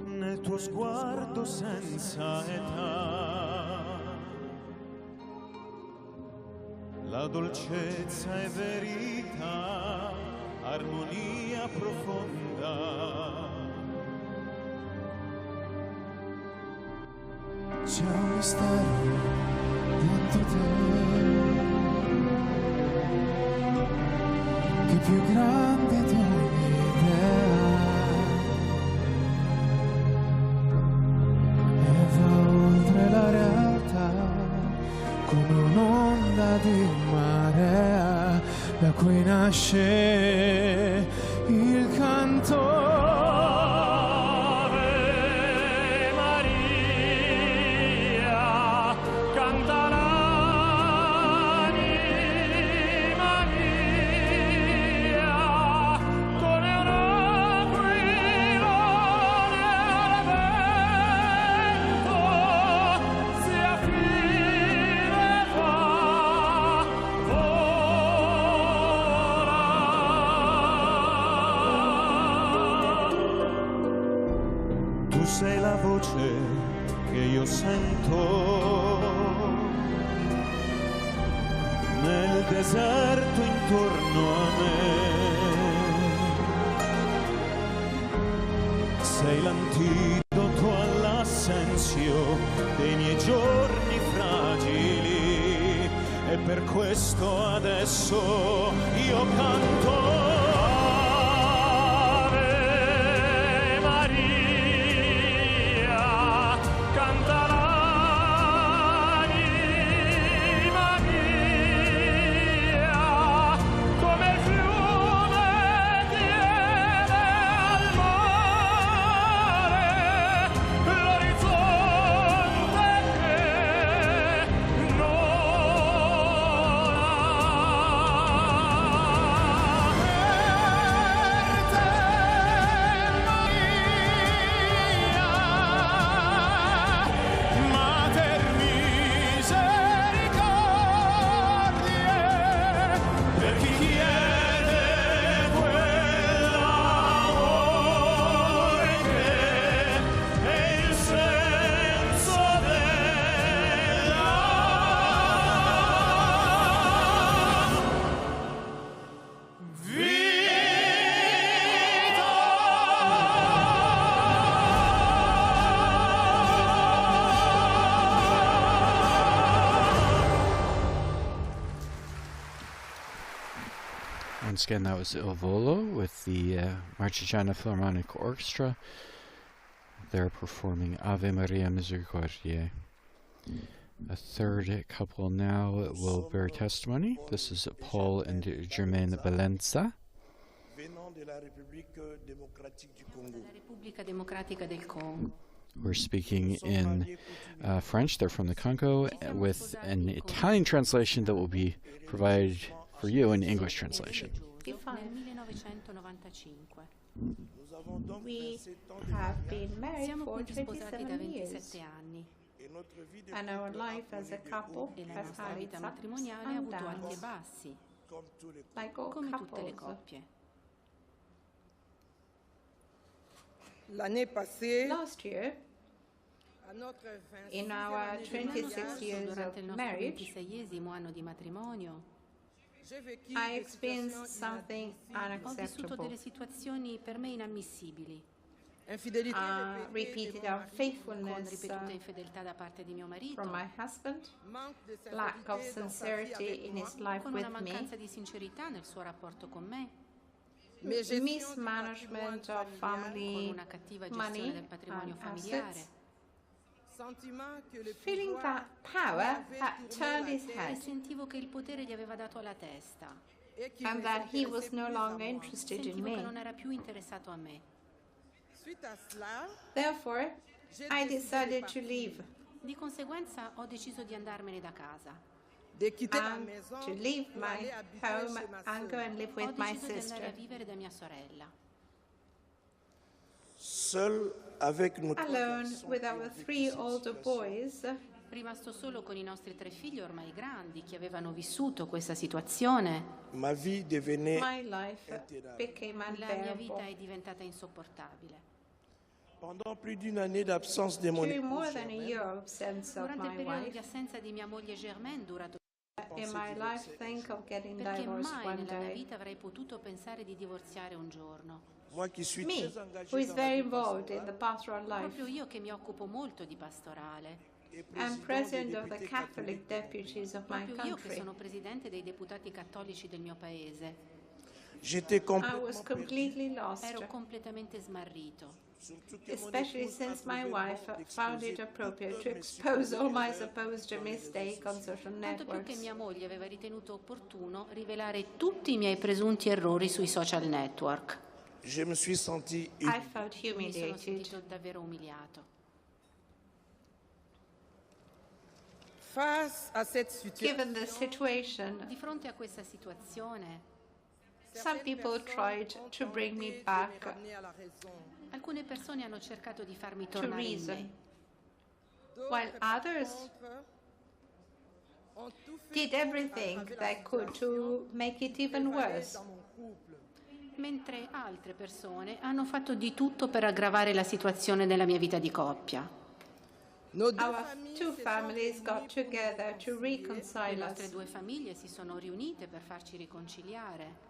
[SPEAKER 4] nel tuo sguardo senza età. La dolcezza è verità, armonia profonda. C'è un mistero dentro te, che è più grande di ogni idea, e va oltre la realtà, come un'onda di marea, da cui nasce il canto. Ave Maria, canta l'anima mia, come un aquilone al vento, si affida e fa volare. Tu sei la voce che io sento nel deserto intorno a me, sei l'antidoto all'assenzio dei miei giorni fragili, e per questo adesso io canto. Ave Maria, canta l'anima mia, come il fiume tiene al mare l'orizzonte che non Mater misericordie, per chi chiede quell'amore che è il senso della
[SPEAKER 2] Once again, that was Il Volo with the Marchigiana Philharmonic Orchestra. They're performing Ave Maria Misericordiae. A third couple now will bear testimony. This is Paul and Germaine Valenza.
[SPEAKER 11] Repubblica Democratica del Congo.
[SPEAKER 2] We're speaking in French. They're from the Congo, with an Italian translation that will be provided for you in English translation.
[SPEAKER 11] Nel 1995.
[SPEAKER 3] We have been married
[SPEAKER 11] Siamo
[SPEAKER 3] for
[SPEAKER 11] quindi sposati da
[SPEAKER 3] 27 years,
[SPEAKER 11] 27 anni
[SPEAKER 3] and our life as a couple
[SPEAKER 11] e la
[SPEAKER 3] has
[SPEAKER 11] nostra
[SPEAKER 3] had
[SPEAKER 11] vita
[SPEAKER 3] its ups
[SPEAKER 11] matrimoniale ha
[SPEAKER 3] and
[SPEAKER 11] avuto alti e
[SPEAKER 3] downs,
[SPEAKER 11] bassi,
[SPEAKER 3] like all
[SPEAKER 11] come tutte le
[SPEAKER 3] couples.
[SPEAKER 11] coppie.
[SPEAKER 12] L'année passée,
[SPEAKER 3] Last year,
[SPEAKER 12] à notre
[SPEAKER 3] in our 26 years
[SPEAKER 11] Durante
[SPEAKER 3] of
[SPEAKER 11] il nostro
[SPEAKER 3] marriage,
[SPEAKER 11] 26esimo anno di matrimonio,
[SPEAKER 12] j'ai vécu
[SPEAKER 3] I
[SPEAKER 12] des
[SPEAKER 3] experienced
[SPEAKER 12] situations
[SPEAKER 3] something
[SPEAKER 11] ho vissuto
[SPEAKER 3] unacceptable.
[SPEAKER 11] delle situazioni per me inammissibili,
[SPEAKER 12] infidélité
[SPEAKER 3] Repeated
[SPEAKER 11] con
[SPEAKER 3] unfaithfulness
[SPEAKER 11] ripetute infedeltà da parte di mio marito,
[SPEAKER 3] from my husband,
[SPEAKER 12] manque de
[SPEAKER 3] lack of
[SPEAKER 12] sincérité dans sa vie
[SPEAKER 3] sincerity
[SPEAKER 12] avec
[SPEAKER 3] in
[SPEAKER 12] moi,
[SPEAKER 3] his life
[SPEAKER 11] con
[SPEAKER 3] with
[SPEAKER 11] una
[SPEAKER 3] me,
[SPEAKER 11] mancanza di sincerità nel suo rapporto con me,
[SPEAKER 12] mes gestions du
[SPEAKER 3] mismanagement
[SPEAKER 12] patrimoine
[SPEAKER 3] of
[SPEAKER 11] con
[SPEAKER 3] family
[SPEAKER 11] una cattiva gestione
[SPEAKER 3] money
[SPEAKER 11] del patrimonio
[SPEAKER 3] and
[SPEAKER 11] familiare,
[SPEAKER 3] assets,
[SPEAKER 12] sentiment que le
[SPEAKER 3] feeling
[SPEAKER 12] pouvoir
[SPEAKER 3] that power
[SPEAKER 12] avait
[SPEAKER 3] had
[SPEAKER 12] tourné
[SPEAKER 3] turned
[SPEAKER 12] la
[SPEAKER 3] his
[SPEAKER 12] tête
[SPEAKER 3] head
[SPEAKER 11] e sentivo che il potere gli aveva dato alla testa,
[SPEAKER 12] et qu'il
[SPEAKER 3] and
[SPEAKER 12] ne
[SPEAKER 3] that he was
[SPEAKER 12] s'intéressait
[SPEAKER 3] no
[SPEAKER 12] plus à
[SPEAKER 3] longer
[SPEAKER 12] moi.
[SPEAKER 3] interested in
[SPEAKER 11] sentivo che
[SPEAKER 3] me.
[SPEAKER 11] non era più interessato a me.
[SPEAKER 12] Suite à cela,
[SPEAKER 3] Therefore, I decided to leave
[SPEAKER 11] Di conseguenza ho deciso di andarmene da casa.
[SPEAKER 12] de quitter la
[SPEAKER 3] and
[SPEAKER 12] maison
[SPEAKER 3] to leave
[SPEAKER 12] pour
[SPEAKER 3] my
[SPEAKER 12] aller habiter
[SPEAKER 3] home
[SPEAKER 12] chez ma
[SPEAKER 3] and go
[SPEAKER 12] sœur.
[SPEAKER 3] and live
[SPEAKER 11] Ho
[SPEAKER 3] with my
[SPEAKER 11] deciso di andare a
[SPEAKER 3] sister.
[SPEAKER 11] vivere da mia sorella.
[SPEAKER 13] Seul avec notre
[SPEAKER 3] Alone
[SPEAKER 13] garçon
[SPEAKER 3] with
[SPEAKER 13] qui
[SPEAKER 3] our
[SPEAKER 13] ont vécu
[SPEAKER 3] 3
[SPEAKER 13] cette
[SPEAKER 3] older
[SPEAKER 13] situation.
[SPEAKER 3] boys,
[SPEAKER 11] Rimasto solo con i nostri 3 figli ormai grandi che avevano vissuto questa situazione,
[SPEAKER 13] Ma vie devenait
[SPEAKER 3] my life
[SPEAKER 13] intenable.
[SPEAKER 3] became
[SPEAKER 11] la mia vita
[SPEAKER 3] unbearable.
[SPEAKER 11] è diventata insopportabile.
[SPEAKER 13] Pendant plus d'une année d'absence de mon
[SPEAKER 3] During
[SPEAKER 13] épouse,
[SPEAKER 3] more than a year of absence of
[SPEAKER 11] Durante il
[SPEAKER 3] my
[SPEAKER 11] periodo di
[SPEAKER 3] wife,
[SPEAKER 11] assenza di mia moglie Germaine, durato
[SPEAKER 3] in my life, think of getting
[SPEAKER 11] perché
[SPEAKER 3] divorced
[SPEAKER 11] mai
[SPEAKER 3] one
[SPEAKER 11] nella mia
[SPEAKER 3] day.
[SPEAKER 11] vita avrei potuto pensare di divorziare un giorno.
[SPEAKER 13] moi qui suis
[SPEAKER 3] Me,
[SPEAKER 13] très engagé
[SPEAKER 3] who is
[SPEAKER 13] dans la
[SPEAKER 3] very
[SPEAKER 13] vie
[SPEAKER 3] involved in
[SPEAKER 13] pastorale,
[SPEAKER 3] the pastoral life,
[SPEAKER 11] Proprio io che mi occupo molto di pastorale,
[SPEAKER 13] et
[SPEAKER 3] and
[SPEAKER 13] président
[SPEAKER 3] president
[SPEAKER 13] des
[SPEAKER 3] of the
[SPEAKER 13] députés
[SPEAKER 3] Catholic
[SPEAKER 13] catholiques,
[SPEAKER 3] deputies of my
[SPEAKER 11] proprio io che
[SPEAKER 3] country,
[SPEAKER 11] sono presidente dei deputati cattolici del mio paese,
[SPEAKER 13] j'étais
[SPEAKER 3] I
[SPEAKER 13] complètement
[SPEAKER 3] was
[SPEAKER 13] perdu.
[SPEAKER 3] completely lost,
[SPEAKER 11] ero completamente smarrito.
[SPEAKER 13] Surtout que mon
[SPEAKER 3] especially
[SPEAKER 13] épouse
[SPEAKER 3] since
[SPEAKER 13] m'a
[SPEAKER 3] my
[SPEAKER 13] trouvé
[SPEAKER 3] wife
[SPEAKER 13] bon
[SPEAKER 3] found it
[SPEAKER 13] d'exposer
[SPEAKER 3] appropriate
[SPEAKER 13] toutes
[SPEAKER 3] to
[SPEAKER 13] mes
[SPEAKER 3] expose all my
[SPEAKER 13] supposées
[SPEAKER 3] supposed
[SPEAKER 13] erreurs
[SPEAKER 3] mistakes on social
[SPEAKER 11] Tanto più che
[SPEAKER 3] networks.
[SPEAKER 11] mia moglie aveva ritenuto opportuno rivelare tutti i miei presunti errori sui social network.
[SPEAKER 13] Je me suis senti
[SPEAKER 3] I felt
[SPEAKER 11] Mi sono
[SPEAKER 3] humiliated.
[SPEAKER 11] sentito davvero umiliato.
[SPEAKER 12] Face à cette situation,
[SPEAKER 3] Given the situation,
[SPEAKER 11] Di fronte a questa situazione,
[SPEAKER 3] some people tried to bring me back
[SPEAKER 12] ramener à la raison.
[SPEAKER 11] alcune persone hanno cercato di farmi
[SPEAKER 3] to
[SPEAKER 11] tornare in
[SPEAKER 3] reason,
[SPEAKER 11] me.
[SPEAKER 3] while others
[SPEAKER 12] Ont tout fait
[SPEAKER 3] did everything they could to make it even worse.
[SPEAKER 12] dans mon couple.
[SPEAKER 11] Mentre altre persone hanno fatto di tutto per aggravare la situazione della mia vita di coppia.
[SPEAKER 12] Nos deux
[SPEAKER 3] Our
[SPEAKER 12] familles
[SPEAKER 3] two
[SPEAKER 12] se sont
[SPEAKER 3] families got
[SPEAKER 12] réunies pour
[SPEAKER 3] together to
[SPEAKER 11] Le
[SPEAKER 3] reconcile
[SPEAKER 11] nostre
[SPEAKER 3] us.
[SPEAKER 11] due famiglie si sono riunite per farci riconciliare.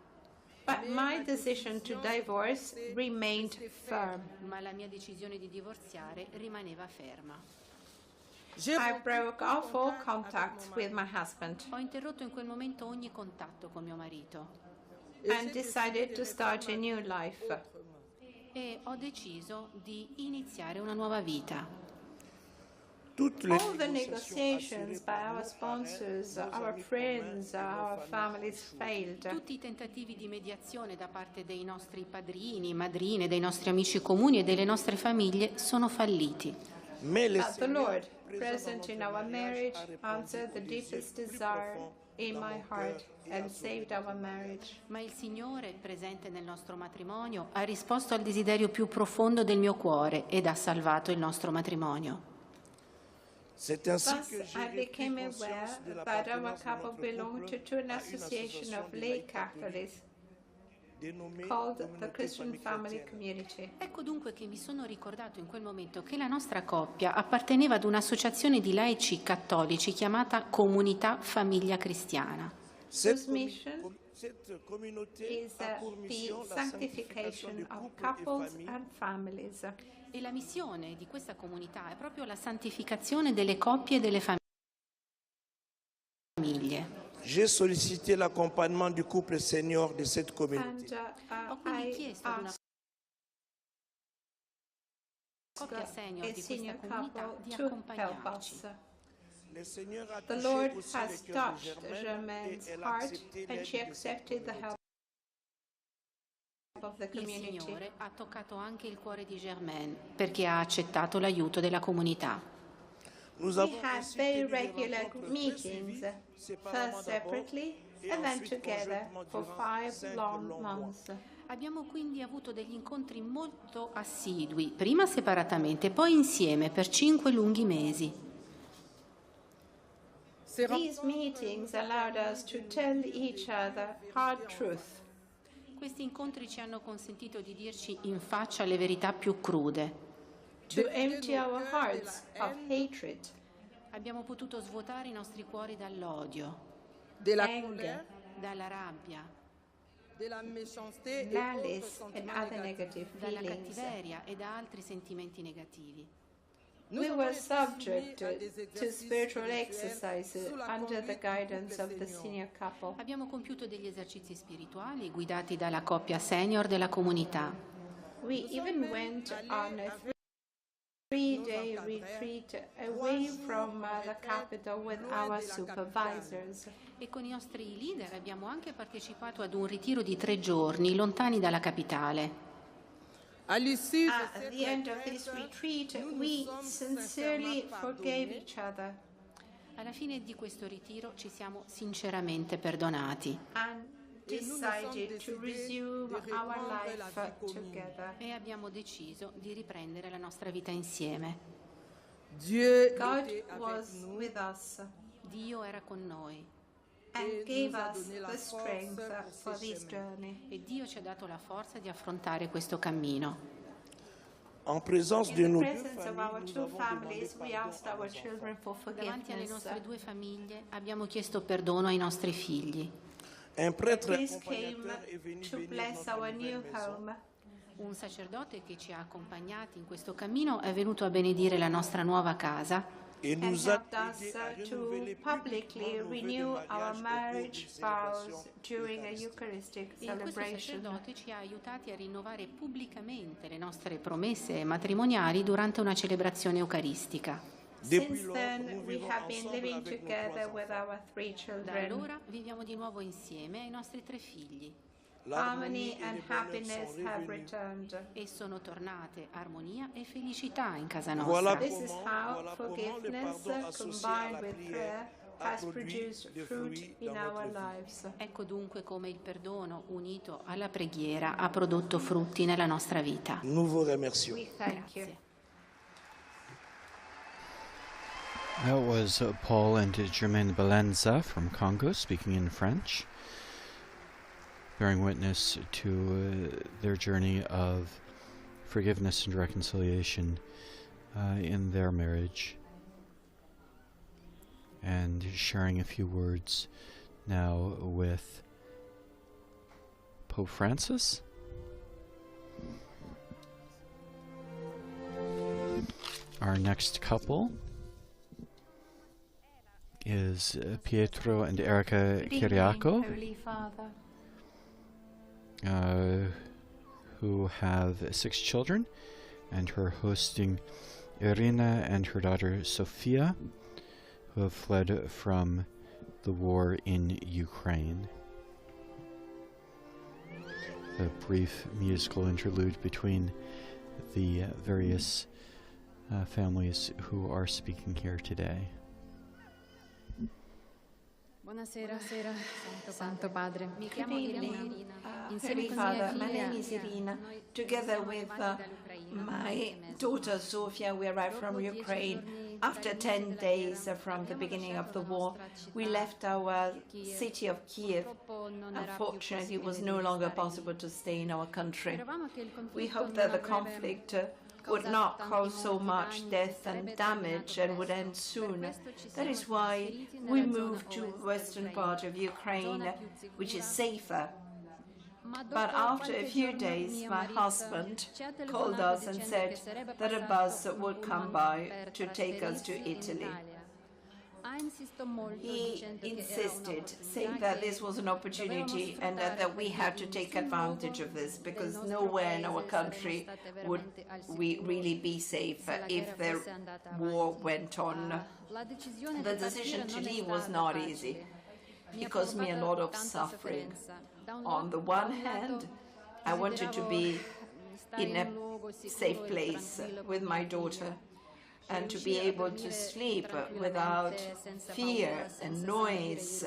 [SPEAKER 3] But my decision to divorce remained firm.
[SPEAKER 11] Ma la mia decisione di divorziare rimaneva ferma.
[SPEAKER 3] I broke off all contact with my husband
[SPEAKER 11] Ho interrotto in quel momento ogni contatto con mio marito
[SPEAKER 3] and decided to start a new life.
[SPEAKER 11] e ho deciso di iniziare una nuova vita.
[SPEAKER 3] All the negotiations by our sponsors, our friends, our families failed.
[SPEAKER 11] Tutti i tentativi di mediazione da parte dei nostri padrini, madrine, dei nostri amici comuni e delle nostre famiglie sono falliti.
[SPEAKER 3] But the Lord, present in our marriage, answered the deepest desire in my heart and saved our marriage.
[SPEAKER 11] Ma il Signore, presente nel nostro matrimonio, ha risposto al desiderio più profondo del mio cuore ed ha salvato il nostro matrimonio.
[SPEAKER 3] Thus, I became aware that our couple belonged to an association of lay Catholics called the Christian Family Community.
[SPEAKER 11] Ecco dunque che mi sono ricordato in quel momento che la nostra coppia apparteneva ad un'associazione di laici cattolici chiamata Comunità Famiglia Cristiana.
[SPEAKER 3] Whose mission is the sanctification of couples and families.
[SPEAKER 11] E la missione di questa comunità è proprio la santificazione delle coppie e delle famiglie.
[SPEAKER 13] J'ai sollicité l'accompagnement du couple senior de cette communauté.
[SPEAKER 11] Ho quindi chiesto ad una coppia senior di questa comunità di accompagnarci.
[SPEAKER 3] The Lord has touched Germaine's heart and she accepted the help of the
[SPEAKER 11] Il
[SPEAKER 3] community.
[SPEAKER 11] Signore ha toccato anche il cuore di Germaine perché ha accettato l'aiuto della comunità.
[SPEAKER 3] We had very regular meetings, first separately and then together for 5 long months.
[SPEAKER 11] Abbiamo quindi avuto degli incontri molto assidui, prima separatamente, poi insieme per 5 lunghi mesi.
[SPEAKER 3] These meetings allowed us to tell each other hard truth.
[SPEAKER 11] Questi incontri ci hanno consentito di dirci in faccia le verità più crude.
[SPEAKER 3] To empty our hearts of hatred,
[SPEAKER 11] Abbiamo potuto svuotare i nostri cuori dall'odio,
[SPEAKER 3] anger,
[SPEAKER 11] dalla rabbia,
[SPEAKER 3] malice, and other negative
[SPEAKER 11] dalla
[SPEAKER 3] feelings.
[SPEAKER 11] cattiveria e da altri sentimenti negativi.
[SPEAKER 3] We were subject to spiritual exercises under the guidance of the senior couple.
[SPEAKER 11] Abbiamo compiuto degli esercizi spirituali guidati dalla coppia senior della comunità.
[SPEAKER 3] We even went on a 3-day retreat away from the capital with our supervisors.
[SPEAKER 11] E con i nostri leader abbiamo anche partecipato ad un ritiro di 3 giorni lontani dalla capitale.
[SPEAKER 3] At the end of this retreat, we sincerely forgave each other
[SPEAKER 11] Alla fine di questo ritiro ci siamo sinceramente perdonati
[SPEAKER 3] and decided to resume our life together.
[SPEAKER 11] e abbiamo deciso di riprendere la nostra vita insieme.
[SPEAKER 3] God was with us
[SPEAKER 11] Dio era con noi
[SPEAKER 3] and gave us the strength for this journey.
[SPEAKER 11] e Dio ci ha dato la forza di affrontare questo cammino.
[SPEAKER 13] En présence de
[SPEAKER 3] In the
[SPEAKER 13] nos deux
[SPEAKER 3] presence of our
[SPEAKER 13] familles,
[SPEAKER 3] two
[SPEAKER 13] nous avons
[SPEAKER 3] families,
[SPEAKER 13] demandé
[SPEAKER 3] we asked our children for
[SPEAKER 11] Davanti alle
[SPEAKER 3] forgiveness.
[SPEAKER 11] nostre 2 famiglie abbiamo chiesto perdono ai nostri figli.
[SPEAKER 13] un prêtre
[SPEAKER 3] Priest came
[SPEAKER 13] accompagnateur est venu
[SPEAKER 3] to
[SPEAKER 13] bénir
[SPEAKER 3] bless
[SPEAKER 13] notre
[SPEAKER 3] our
[SPEAKER 13] nouvelle
[SPEAKER 3] new
[SPEAKER 13] maison.
[SPEAKER 3] home.
[SPEAKER 11] Un sacerdote che ci ha accompagnati in questo cammino è venuto a benedire la nostra nuova casa
[SPEAKER 13] Et
[SPEAKER 3] And
[SPEAKER 13] nous a
[SPEAKER 3] helped us
[SPEAKER 13] aidés à
[SPEAKER 3] to
[SPEAKER 13] renouveler
[SPEAKER 3] publicly
[SPEAKER 13] publiquement nos vœux de
[SPEAKER 3] renew our
[SPEAKER 13] mariage au cours
[SPEAKER 3] marriage
[SPEAKER 13] d'une célébration
[SPEAKER 3] vows during a
[SPEAKER 13] eucharistique.
[SPEAKER 3] Eucharistic
[SPEAKER 11] e questo
[SPEAKER 3] celebration.
[SPEAKER 11] sacerdote ci ha aiutati a rinnovare pubblicamente le nostre promesse matrimoniali durante una celebrazione eucaristica.
[SPEAKER 3] Since then, we have been living together with our 3
[SPEAKER 11] Da
[SPEAKER 3] children.
[SPEAKER 11] allora viviamo di nuovo insieme ai nostri 3 figli
[SPEAKER 3] Harmony and happiness have returned.
[SPEAKER 11] e sono tornate armonia e felicità in casa
[SPEAKER 13] Voilà
[SPEAKER 11] nostra.
[SPEAKER 3] This is how forgiveness combined with prayer has produced fruit in our lives.
[SPEAKER 11] Ecco dunque come il perdono unito alla preghiera ha prodotto frutti nella nostra vita.
[SPEAKER 13] Nous vous remercions.
[SPEAKER 3] We thank you.
[SPEAKER 11] Grazie.
[SPEAKER 2] That was Paul and Germaine Balenza from Congo speaking in French, bearing witness to their journey of forgiveness and reconciliation in their marriage, and sharing a few words now with Pope Francis. Our next couple is Pietro and Erica Kyriakou,
[SPEAKER 3] Holy Father.
[SPEAKER 2] who have 6 children, and her hosting Irina and her daughter Sofia, who have fled from the war in Ukraine. A brief musical interlude between the various families who are speaking here today.
[SPEAKER 11] Buonasera, Santo Padre. Mi
[SPEAKER 3] Good
[SPEAKER 11] chiamo
[SPEAKER 3] evening,
[SPEAKER 11] Irina.
[SPEAKER 3] Holy Father. My name is Irina. Together with my daughter Sofia, we arrived from Ukraine. After 10 days from the beginning of the war, we left our city of Kiev. Unfortunately, it was no longer possible to stay in our country. We hoped that the conflict would not cause so much death and damage and would end soon. That is why we moved to the western part of Ukraine, which is safer. But after a few days, my husband called us and said that a bus would come by to take us to Italy. He insisted, saying that this was an opportunity and that we had to take advantage of this, because nowhere in our country would we really be safe if the war went on. The decision to leave was not easy. It caused me a lot of suffering. On the one hand, I wanted to be in a safe place with my daughter and to be able to sleep without fear and noise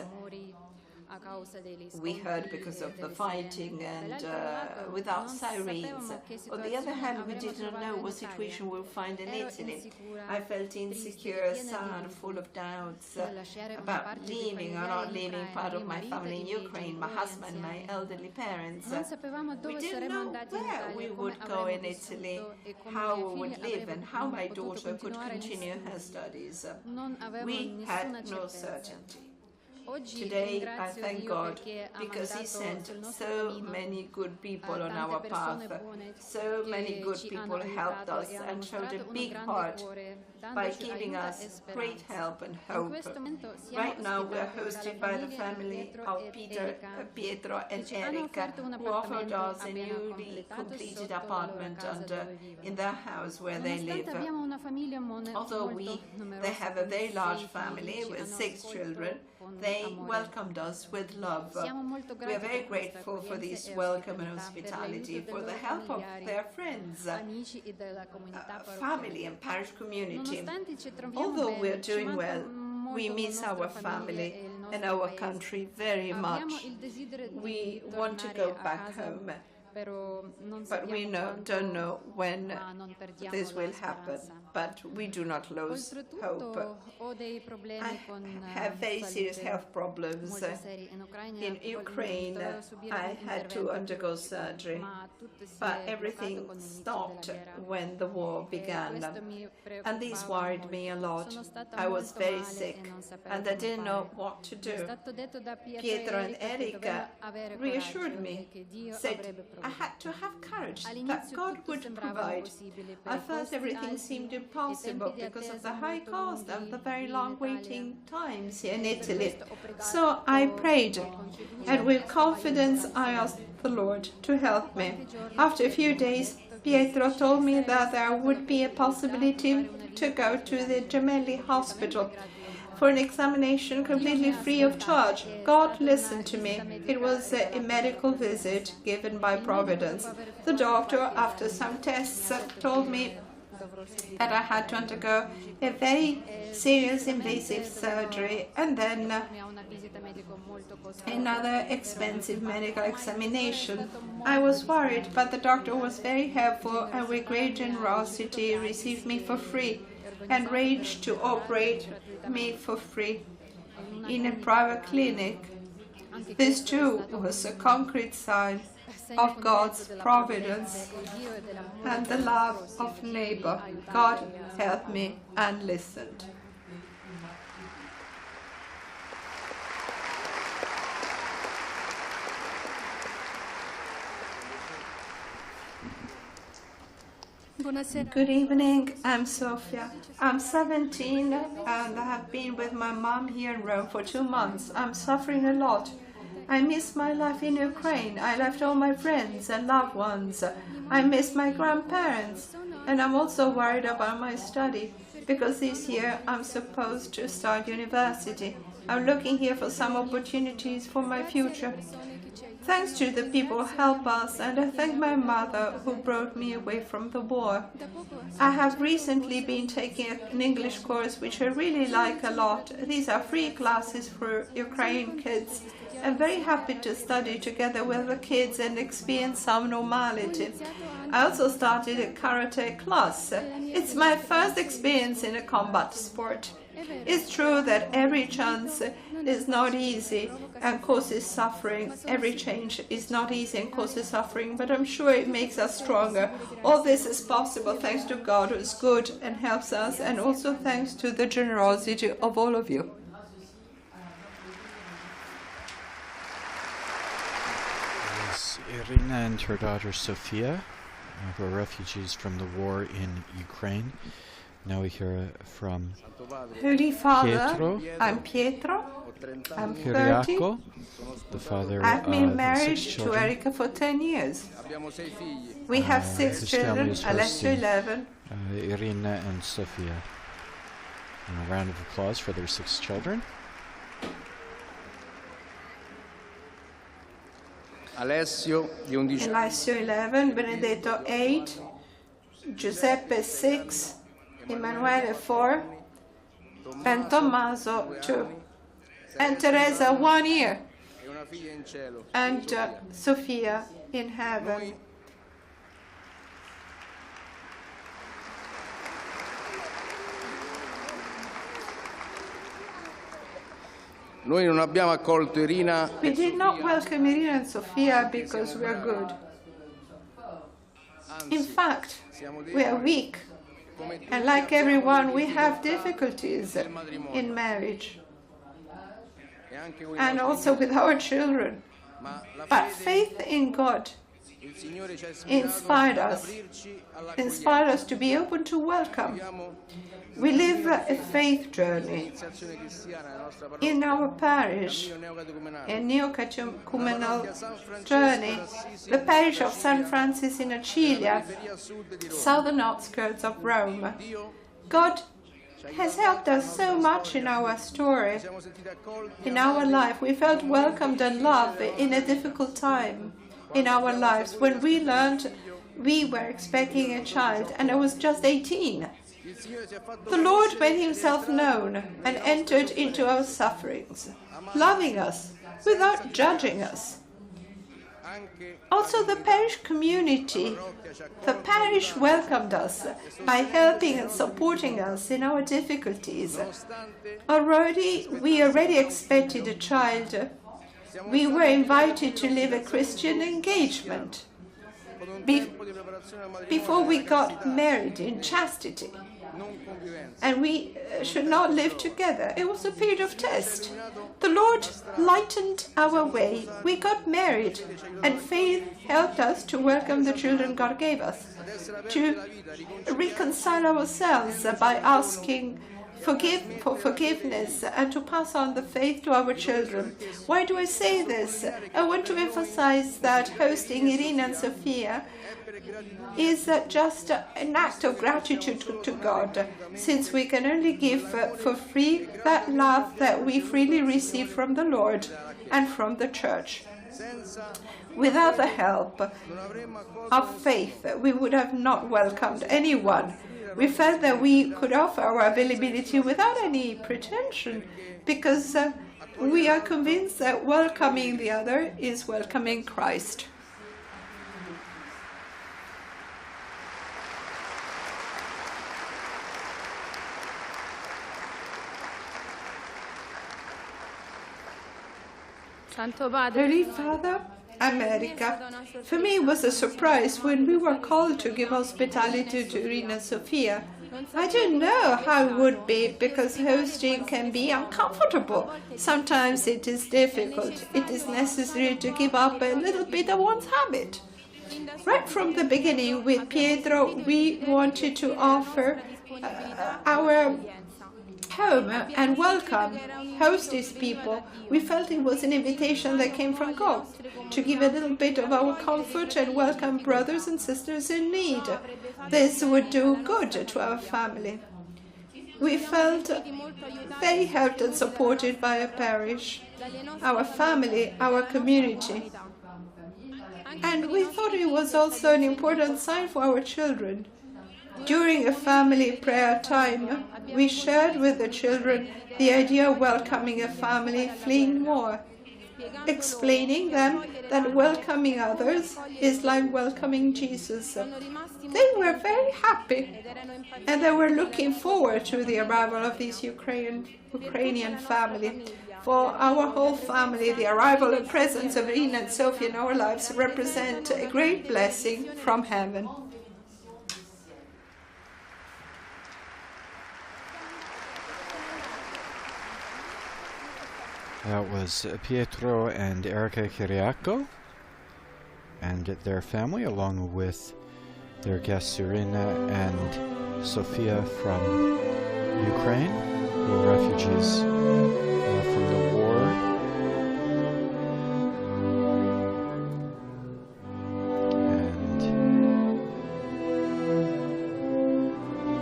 [SPEAKER 3] we heard because of the fighting and without sirens. On the other hand, we did not know what situation we'll find in Italy. I felt insecure, sad, full of doubts about leaving or not leaving part of my family in Ukraine, my husband, my elderly parents. We didn't know where we would go in Italy, how we would live, and how my daughter could continue her studies. We had no certainty. Today, I thank God because He sent so many good people on our path. So many good people helped us and showed a big heart by giving us great help and hope. Right now, we are hosted by the family of Pietro and Erica, who offered us a newly completed apartment in their house where they live. Although they have a very large family with 6 children, they welcomed us with love. We are very grateful for this welcome and hospitality, for the help of their friends, family and parish community. Although we are doing well, we miss our family and our country very much. We want to go back home, but we don't know when this will happen. But we do not lose hope. I have very serious health problems. In Ukraine, I had to undergo surgery, but everything stopped when the war began. And this worried me a lot. I was very sick, and I didn't know what to do. Pietro and Erica reassured me, said I had to have courage, that God would provide. At first, everything seemed impossible because of the high cost and the very long waiting times here in Italy. So I prayed, and with confidence I asked the Lord to help me. After a few days, Pietro told me that there would be a possibility to go to the Gemelli hospital for an examination completely free of charge. God listened to me. It was a medical visit given by Providence. The doctor, after some tests, told me that I had to undergo a very serious invasive surgery and then another expensive medical examination. I was worried, but the doctor was very helpful and with great generosity received me for free and arranged to operate me for free in a private clinic. This too was a concrete sign of God's providence and the love of neighbor. God helped me and listened. Good evening, I'm Sofia. I'm 17 and I have been with my mom here in Rome for 2 months. I'm suffering a lot. I miss my life in Ukraine. I left all my friends and loved ones. I miss my grandparents. And I'm also worried about my study because this year I'm supposed to start university. I'm looking here for some opportunities for my future. Thanks to the people who help us, and I thank my mother who brought me away from the war. I have recently been taking an English course which I really like a lot. These are free classes for Ukrainian kids. I'm very happy to study together with the kids and experience some normality. I also started a karate class. It's my first experience in a combat sport. It's true that every chance is not easy and causes suffering. Every change is not easy and causes suffering, but I'm sure it makes us stronger. All this is possible thanks to God who is good and helps us, and also thanks to the generosity of all of you.
[SPEAKER 2] Irina and her daughter Sofia, who are refugees from the war in Ukraine. Now we hear from
[SPEAKER 3] Holy Father,
[SPEAKER 2] Pietro.
[SPEAKER 3] I'm Pietro. I'm 30.
[SPEAKER 2] Kyriako, the father
[SPEAKER 3] I've been
[SPEAKER 2] of
[SPEAKER 3] married
[SPEAKER 2] 6
[SPEAKER 3] to
[SPEAKER 2] children.
[SPEAKER 3] Erica for 10 years. We have 6
[SPEAKER 2] his
[SPEAKER 3] children,
[SPEAKER 2] family is
[SPEAKER 3] Alessio
[SPEAKER 2] hosting,
[SPEAKER 3] 11.
[SPEAKER 2] Irina and Sofia. And a round of applause for their 6 children.
[SPEAKER 13] Alessio, di 11
[SPEAKER 3] Alessio 11, Benedetto 8, Giuseppe 6, Emanuele 4, and Tommaso 2, and Teresa 1 year, and Sofia in heaven.
[SPEAKER 13] Noi non abbiamo accolto Irina.
[SPEAKER 3] We did not welcome Irina and Sofia because we are good. In fact, we are weak. And like everyone, we have difficulties in marriage. And also with our children. But faith in God inspired us to be open to welcome. We live a faith journey in our parish, a neo-catechumenal journey, the parish of San Francis in Acilia, southern outskirts of Rome. God has helped us so much in our story, in our life. We felt welcomed and loved in a difficult time in our lives when we learned we were expecting a child, and I was just 18. The Lord made himself known and entered into our sufferings, loving us without judging us. Also, the parish community, the parish welcomed us by helping and supporting us in our difficulties. We already expected a child. We were invited to live a Christian engagement before we got married in chastity. And we should not live together. It was a period of test. The Lord lightened our way. We got married, and faith helped us to welcome the children God gave us, to reconcile ourselves by asking for forgiveness, and to pass on the faith to our children. Why do I say this? I want to emphasize that hosting Irina and Sofia is just an act of gratitude to God, since we can only give for free that love that we freely receive from the Lord and from the Church. Without the help of faith, we would have not welcomed anyone. We felt that we could offer our availability without any pretension, because we are convinced that welcoming the other is welcoming Christ. Holy Father, America. For me, it was a surprise when we were called to give hospitality to Irina and Sofia. I didn't know how it would be, because hosting can be uncomfortable. Sometimes it is difficult. It is necessary to give up a little bit of one's habit. Right from the beginning with Pietro, we wanted to offer our home and welcome, host these people. We felt it was an invitation that came from God to give a little bit of our comfort and welcome brothers and sisters in need. This would do good to our family. We felt very helped and supported by our parish, our family, our community. And we thought it was also an important sign for our children. During a family prayer time, we shared with the children the idea of welcoming a family fleeing war, explaining them that welcoming others is like welcoming Jesus. They were very happy, and they were looking forward to the arrival of this Ukrainian family. For our whole family, the arrival and presence of Irina and Sophia in our lives represent a great blessing from heaven.
[SPEAKER 2] That was Pietro and Erica Kyriakou and their family, along with their guests Irina and Sofia from Ukraine, who are refugees from the war. And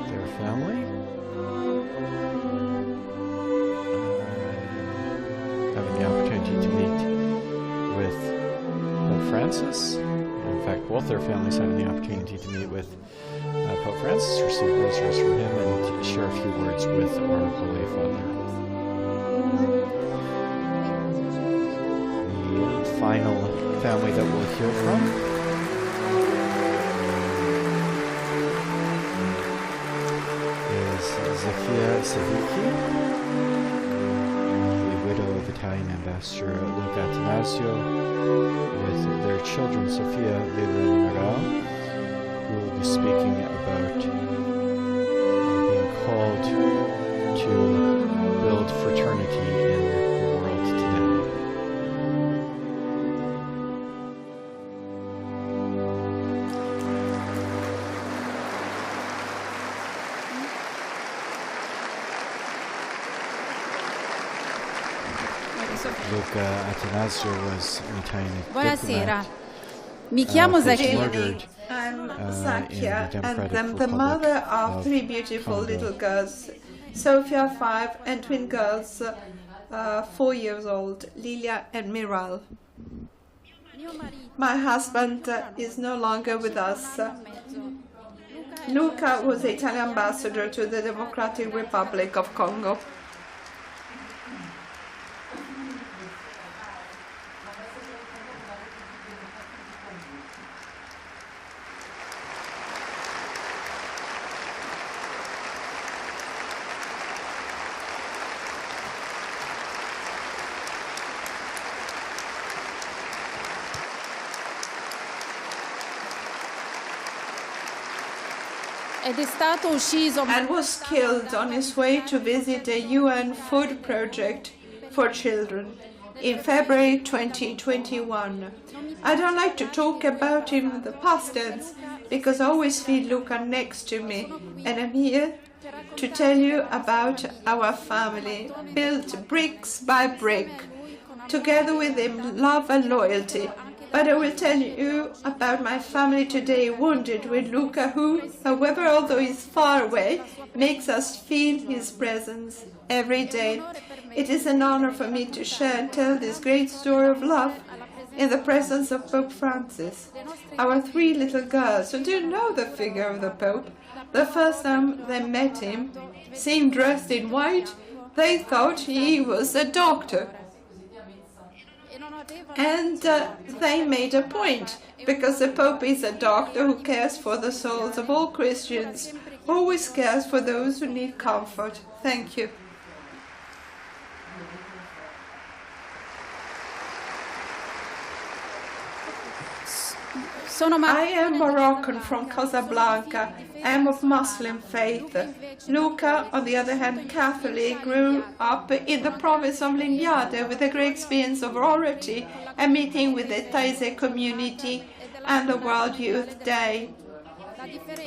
[SPEAKER 2] their family. Having the opportunity to meet with Pope Francis. In fact, both their families having the opportunity to meet with Pope Francis, receive rosaries from him, and share a few words with our Holy Father. The final family that we'll hear from is Zofia Savicki, the widow of Italian Ambassador Luca Attanasio, with their children Sofia, Lila, and Miral, who will be speaking about being called to build fraternity in the world today. Luca Attanasio was an Italian
[SPEAKER 14] Buonasera,
[SPEAKER 2] diplomat,
[SPEAKER 14] mi chiamo
[SPEAKER 2] murdered
[SPEAKER 3] I'm
[SPEAKER 2] in
[SPEAKER 3] Zakia,
[SPEAKER 2] the
[SPEAKER 3] and
[SPEAKER 2] Democratic
[SPEAKER 3] I'm the
[SPEAKER 2] Republic
[SPEAKER 3] mother of
[SPEAKER 2] of
[SPEAKER 3] three beautiful
[SPEAKER 2] Congo.
[SPEAKER 3] little girls, Sophia 5 and twin girls 4 years old, Lilia and Miral. My husband is no longer with us. Luca was the Italian ambassador to the Democratic Republic of Congo. And was killed on his way to visit a UN food project for children in February 2021. I don't like to talk about him in the past tense because I always feel Luca next to me, and I'm here to tell you about our family, built bricks by brick, together with him, love and loyalty. But I will tell you about my family today, wounded with Luca, who, however, although he's far away, makes us feel his presence every day. It is an honor for me to share and tell this great story of love in the presence of Pope Francis. Our three little girls who didn't know the figure of the Pope, the first time they met him, seeing dressed in white, they thought he was a doctor. And they made a point, because the Pope is a doctor who cares for the souls of all Christians, always cares for those who need comfort. Thank you. I am Moroccan from Casablanca. I am of Muslim faith. Luca, on the other hand, Catholic, grew up in the province of Limbiade with a great experience of oratory and meeting with the Taizé community and the World Youth Day.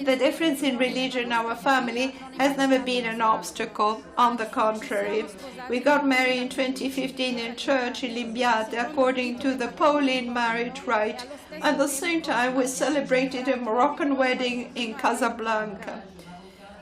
[SPEAKER 3] The difference in religion in our family has never been an obstacle. On the contrary, we got married in 2015 in church in Limbiate according to the Pauline marriage rite. At the same time, we celebrated a Moroccan wedding in Casablanca.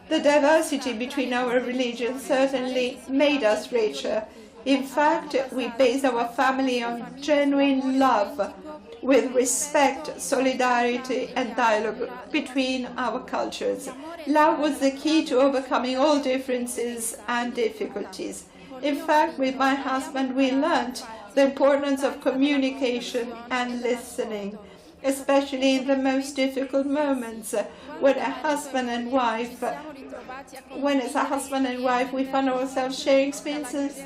[SPEAKER 3] The diversity between our religions certainly made us richer. In fact, we base our family on genuine love, with respect, solidarity, and dialogue between our cultures. Love was the key to overcoming all differences and difficulties. In fact, with my husband, we learned the importance of communication and listening, especially in the most difficult moments when as a husband and wife we found ourselves sharing experiences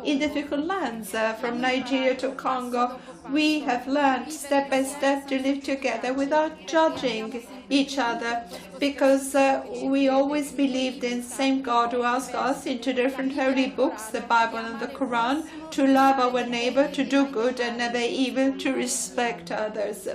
[SPEAKER 3] in difficult lands, from Nigeria to Congo. We have learned step by step to live together without judging each other, because we always believed in the same God who asked us in two different holy books, the Bible and the Quran, to love our neighbor, to do good and never evil, to respect others.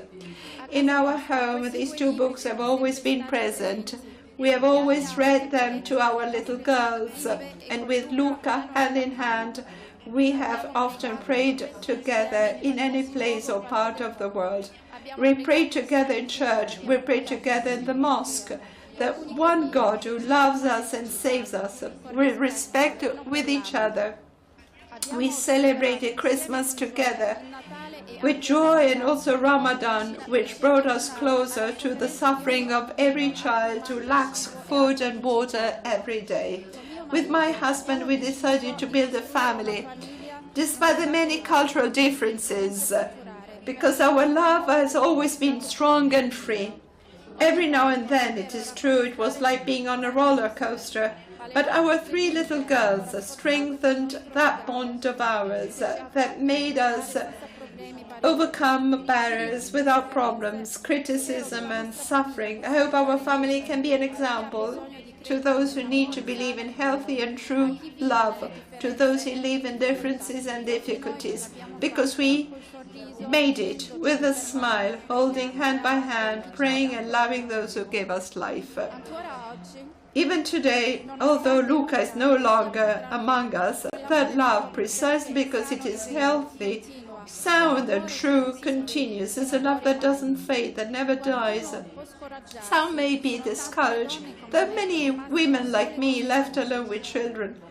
[SPEAKER 3] In our home, these two books have always been present. We have always read them to our little girls, and with Luca hand in hand, we have often prayed together in any place or part of the world. We pray together in church, we pray together in the mosque. That one God who loves us and saves us, we respect with each other. We celebrated Christmas together with joy, and also Ramadan, which brought us closer to the suffering of every child who lacks food and water every day. With my husband, we decided to build a family, despite the many cultural differences, because our love has always been strong and free. Every now and then, it is true, it was like being on a roller coaster, but our three little girls strengthened that bond of ours that made us overcome barriers without problems, criticism and suffering. I hope our family can be an example to those who need to believe in healthy and true love, to those who live in differences and difficulties, because we made it with a smile, holding hand by hand, praying and loving those who give us life. Even today, although Luca is no longer among us, that love, precisely because it is healthy, sound and true, continues. It's a love that doesn't fade, that never dies. Some may be discouraged. There are many women like me left alone with children.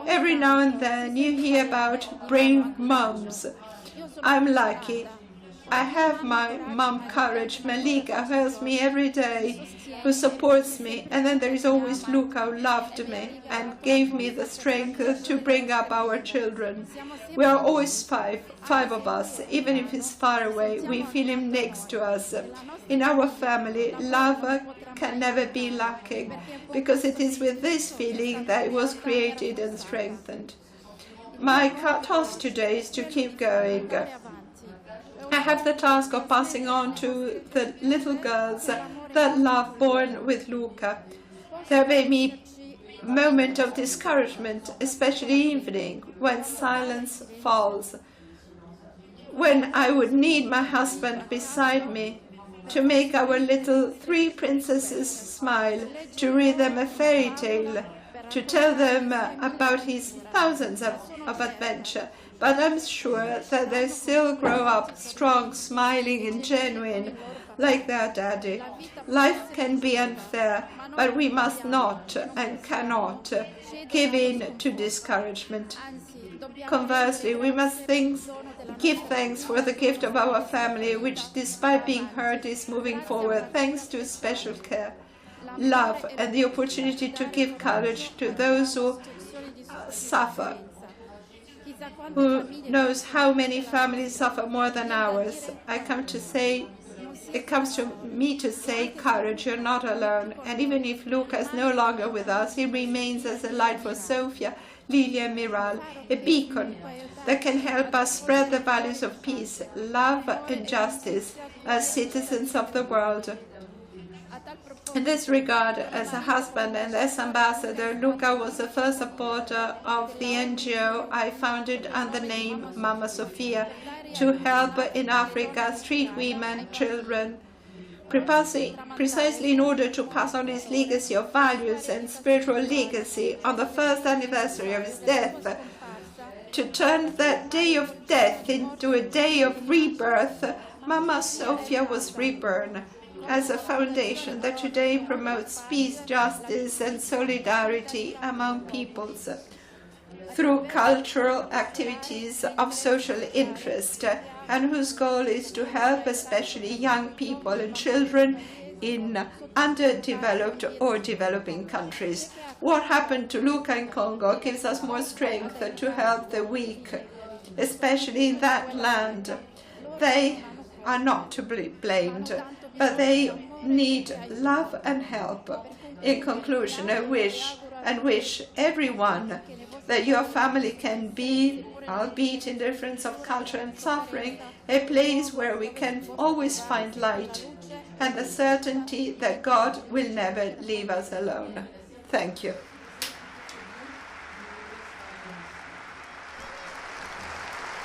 [SPEAKER 3] Every now and then you hear about brave mums. I'm lucky. I have my mom courage, Malika, who helps me every day, who supports me, and then there is always Luca, who loved me and gave me the strength to bring up our children. We are always five of us. Even if he's far away, we feel him next to us. In our family, love can never be lacking, because it is with this feeling that it was created and strengthened. My task today is to keep going. I have the task of passing on to the little girls that love born with Luca. There may be a moment of discouragement, especially evening, when silence falls, when I would need my husband beside me to make our little three princesses smile, to read them a fairy tale, to tell them about his thousands of adventure. But I'm sure that they still grow up strong, smiling and genuine, like their daddy. Life can be unfair, but we must not and cannot give in to discouragement. Conversely, we must give thanks for the gift of our family, which, despite being hurt, is moving forward thanks to special care, love, and the opportunity to give courage to those who suffer. Who knows how many families suffer more than ours? It comes to me to say, courage, you're not alone. And even if Luca is no longer with us, he remains as a light for Sofia, Lilia and Miral, a beacon that can help us spread the values of peace, love and justice as citizens of the world. In this regard, as a husband and as ambassador, Luca was the first supporter of the NGO I founded under the name Mama Sofia, to help in Africa street women, children, precisely in order to pass on his legacy of values and spiritual legacy on the first anniversary of his death, to turn that day of death into a day of rebirth, Mama Sofia was reborn as a foundation that today promotes peace, justice, and solidarity among peoples through cultural activities of social interest, and whose goal is to help especially young people and children in underdeveloped or developing countries. What happened to Luca in Congo gives us more strength to help the weak, especially in that land. They are not to be blamed, but they need love and help. In conclusion, I wish everyone that your family can be, albeit in difference of culture and suffering, a place where we can always find light and the certainty that God will never leave us alone. Thank you.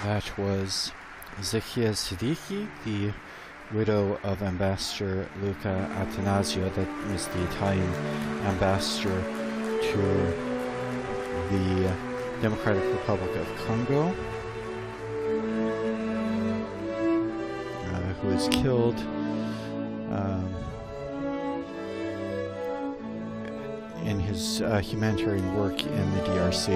[SPEAKER 2] That was Zakia Siddiqui, the widow of Ambassador Luca Attanasio, that was the Italian ambassador to the Democratic Republic of Congo, who was killed in his humanitarian work in the DRC.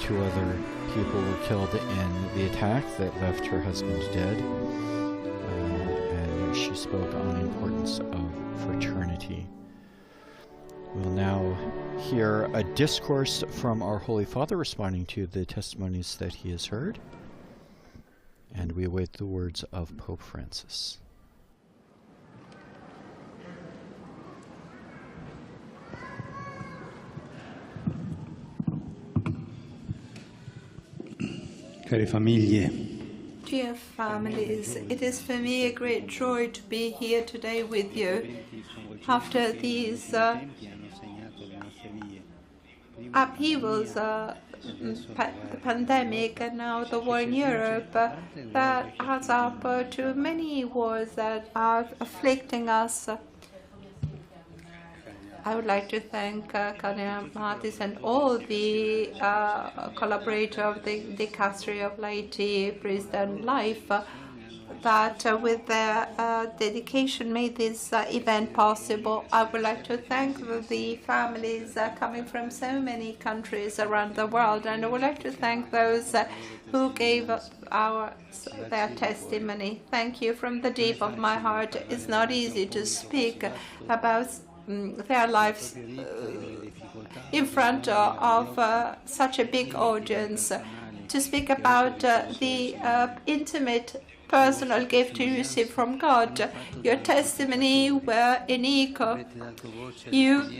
[SPEAKER 2] Two other people were killed in the attack that left her husband dead, and she spoke on the importance of fraternity. We'll now hear a discourse from our Holy Father responding to the testimonies that he has heard, and we await the words of Pope Francis.
[SPEAKER 15] Care famiglie,
[SPEAKER 3] Dear families, it is for me a great joy to be here today with you after these upheavals, the pandemic and now the war in Europe, that adds up to many wars that are afflicting us. I would like to thank Cardinal Martis and all the collaborators of the Dicastery of Laity, Priest and Life that with their dedication made this event possible. I would like to thank the families coming from so many countries around the world, and I would like to thank those who gave their testimony. Thank you from the deep of my heart. It's not easy to speak about their lives in front of such a big audience, to speak about the intimate personal gift you received from God. Your testimony were in echo. You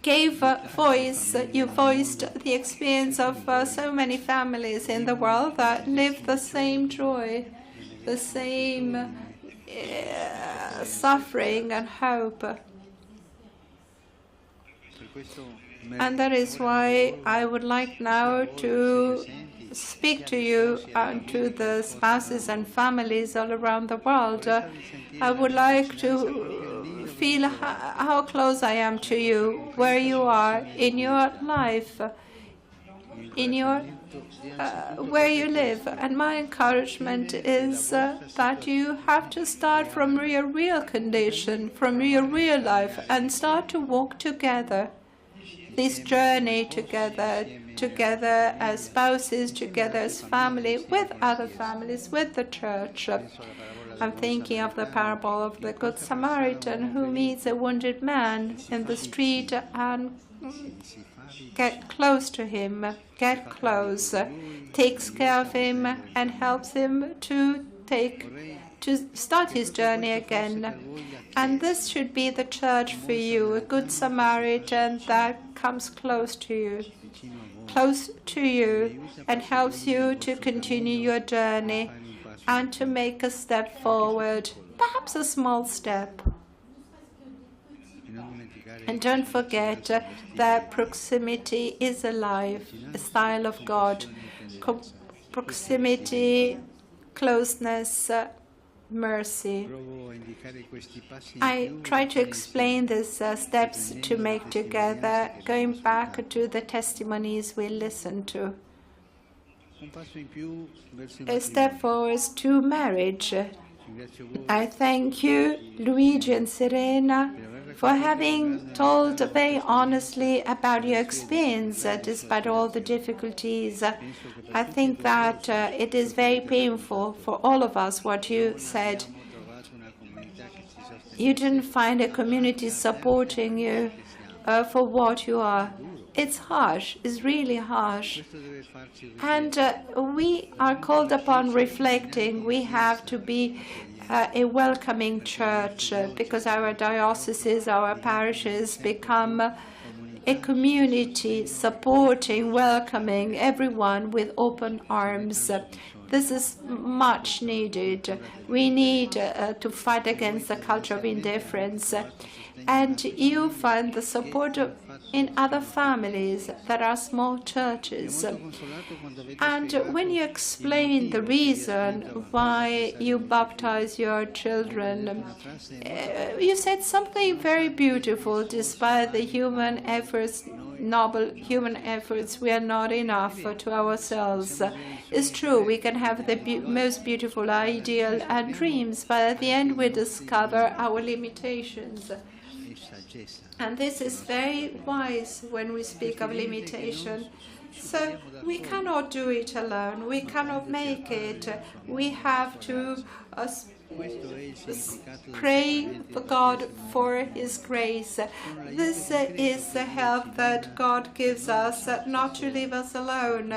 [SPEAKER 3] gave voice, you voiced the experience of so many families in the world that live the same joy, the same suffering and hope. And that is why I would like now to speak to you and to the spouses and families all around the world. I would like to feel how close I am to you, where you are in your life, in your where you live. And my encouragement is that you have to start from your real condition, from your real life, and start to walk together. This journey together as spouses, together as family, with other families, with the church. I'm thinking of the parable of the Good Samaritan who meets a wounded man in the street and get close to him, takes care of him and helps him to start his journey again. And this should be the church for you, a good Samaritan that comes close to you and helps you to continue your journey and to make a step forward, perhaps a small step. And don't forget that proximity is alive, a style of God. Proximity, closeness, mercy. I try to explain these steps to make together, going back to the testimonies we listened to. A step forward to marriage. I thank you, Luigi and Serena, for having told very honestly about your experience despite all the difficulties. I think that it is very painful for all of us what you said. You didn't find a community supporting you for what you are. It's harsh, it's really harsh. And we are called upon reflecting. We have to be a welcoming church because our dioceses, our parishes become a community supporting, welcoming everyone with open arms. This is much needed. We need to fight against the culture of indifference. And you find the support in other families that are small churches. And when you explain the reason why you baptize your children, you said something very beautiful. Despite the human efforts, noble human efforts, we are not enough to ourselves. It's true, we can have the most beautiful ideal and dreams, but at the end we discover our limitations. And this is very wise when we speak of limitation. So we cannot do it alone. We cannot make it. We have to pray for God for His grace. This is the help that God gives us, not to leave us alone,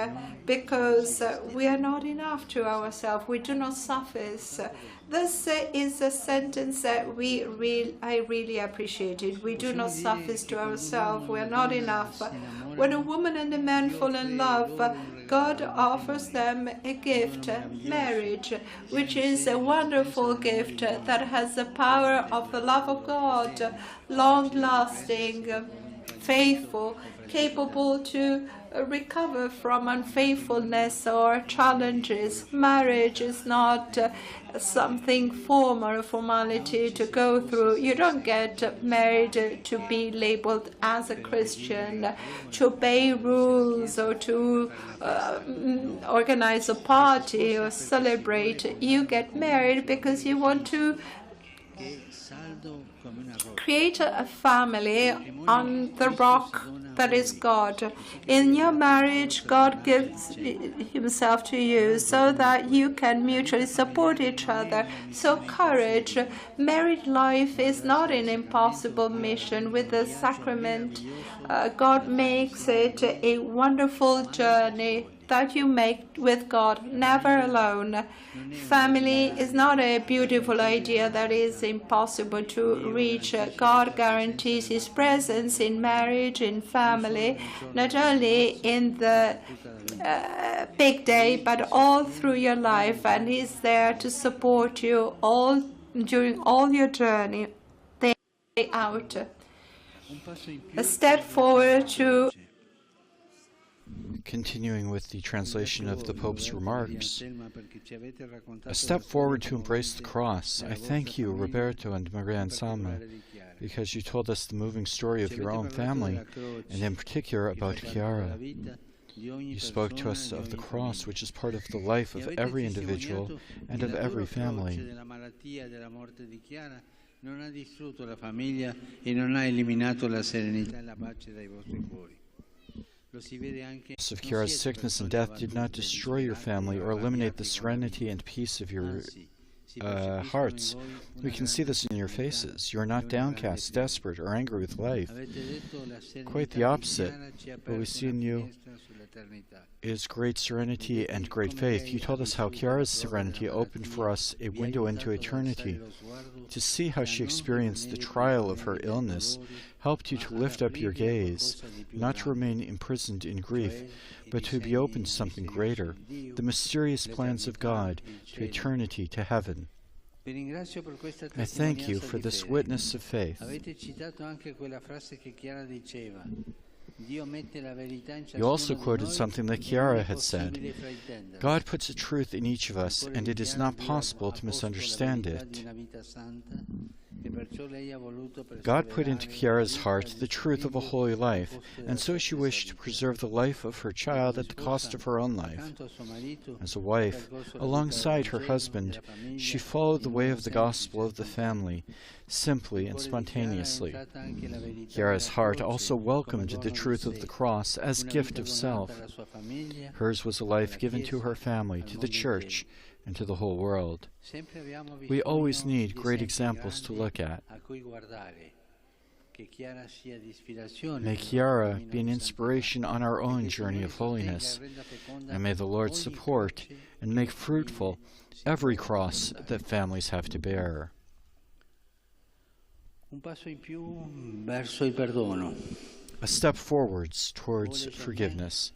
[SPEAKER 3] because we are not enough to ourselves. We do not suffice. This is a sentence that I really appreciated. We do not suffice to ourselves. We are not enough. When a woman and a man fall in love, God offers them a gift, marriage, which is a wonderful gift that has the power of the love of God, long-lasting, faithful, capable to recover from unfaithfulness or challenges. Marriage is not something formal, a formality to go through. You don't get married to be labeled as a Christian, to obey rules or to organize a party or celebrate. You get married because you want to create a family on the rock that is God. In your marriage, God gives Himself to you so that you can mutually support each other. So courage. Married life is not an impossible mission. With the sacrament, God makes it a wonderful journey that you make with God, never alone. Family is not a beautiful idea that is impossible to reach. God guarantees His presence in marriage, in family, not only in the big day, but all through your life, and He's there to support you all during all your journey, day out. A step forward to
[SPEAKER 2] Continuing with the translation of the Pope's remarks, a step forward to embrace the cross. I thank you, Roberto and Maria Anselmo, because you told us the moving story of your own family, and in particular about Chiara. You spoke to us of the cross, which is part of the life of every individual and of every family. Of Chiara's sickness and death did not destroy your family or eliminate the serenity and peace of your hearts. We can see this in your faces. You are not downcast, desperate, or angry with life. Quite the opposite. What we see in you is great serenity and great faith. You told us how Chiara's serenity opened for us a window into eternity. To see how she experienced the trial of her illness helped you to lift up your gaze, not to remain imprisoned in grief, but to be open to something greater, the mysterious plans of God, to eternity, to heaven. I thank you for this witness of faith. You also quoted something that Chiara had said. God puts a truth in each of us, and it is not possible to misunderstand it. God put into Chiara's heart the truth of a holy life, and so she wished to preserve the life of her child at the cost of her own life. As a wife, alongside her husband, she followed the way of the gospel of the family, simply and spontaneously. Chiara's heart also welcomed the truth of the cross as gift of self. Hers was a life given to her family, to the church, and to the whole world. We always need great examples to look at. May Chiara be an inspiration on our own journey of holiness, and may the Lord support and make fruitful every cross that families have to bear. A step forwards towards forgiveness.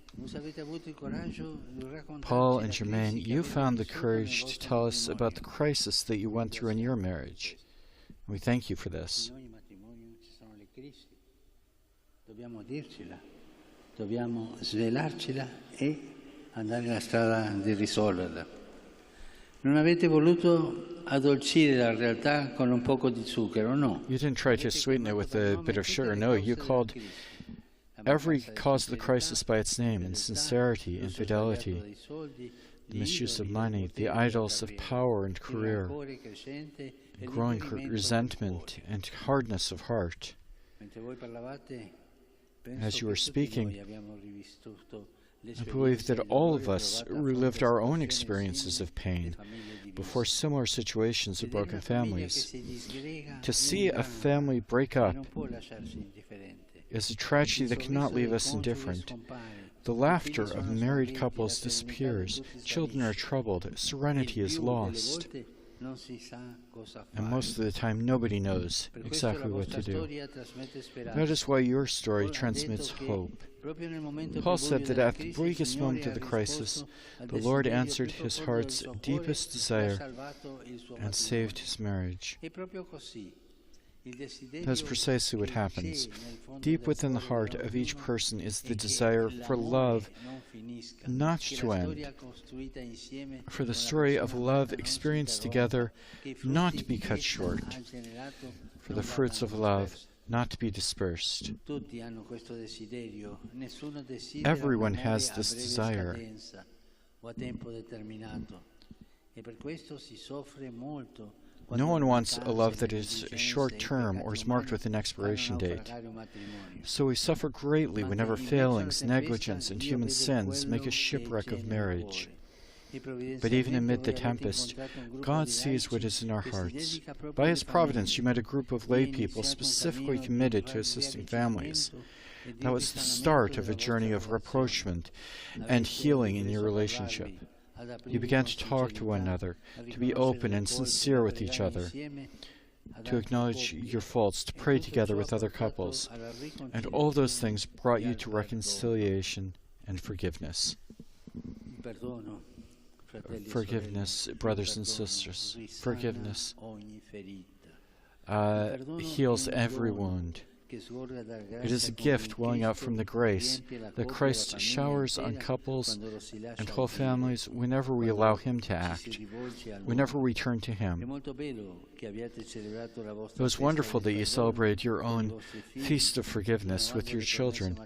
[SPEAKER 2] Paul and Germaine, you found the courage to tell us about the crisis that you went through in your marriage. We thank you for this.
[SPEAKER 15] Non avete voluto addolcire la realtà con un poco di zucchero, no?
[SPEAKER 2] You didn't try to sweeten it with a bit of sugar. No, you called every cause of the crisis by its name: insincerity, infidelity, the misuse of money, the idols of power and career, growing resentment and hardness of heart. As you were speaking, I believe that all of us relived our own experiences of pain before similar situations of broken families. To see a family break up is a tragedy that cannot leave us indifferent. The laughter of married couples disappears, children are troubled, serenity is lost. And most of the time, nobody knows exactly what to do. That is why your story transmits hope. Paul said that at the bleakest moment of the crisis, the Lord answered his heart's deepest desire and saved his marriage. That's precisely what happens. Deep within the heart of each person is the desire for love not to end, for the story of love experienced together not to be cut short, for the fruits of love not to be dispersed. Everyone has this desire. No one wants a love that is short-term or is marked with an expiration date. So we suffer greatly whenever failings, negligence, and human sins make a shipwreck of marriage. But even amid the tempest, God sees what is in our hearts. By His providence, you met a group of lay people specifically committed to assisting families. That was the start of a journey of rapprochement and healing in your relationship. You began to talk to one another, to be open and sincere with each other, to acknowledge your faults, to pray together with other couples. And all those things brought you to reconciliation and forgiveness. Forgiveness, brothers and sisters. Forgiveness heals every wound. It is a gift welling out from the grace that Christ showers on couples and whole families whenever we allow Him to act, whenever we turn to Him. It was wonderful that you celebrated your own feast of forgiveness with your children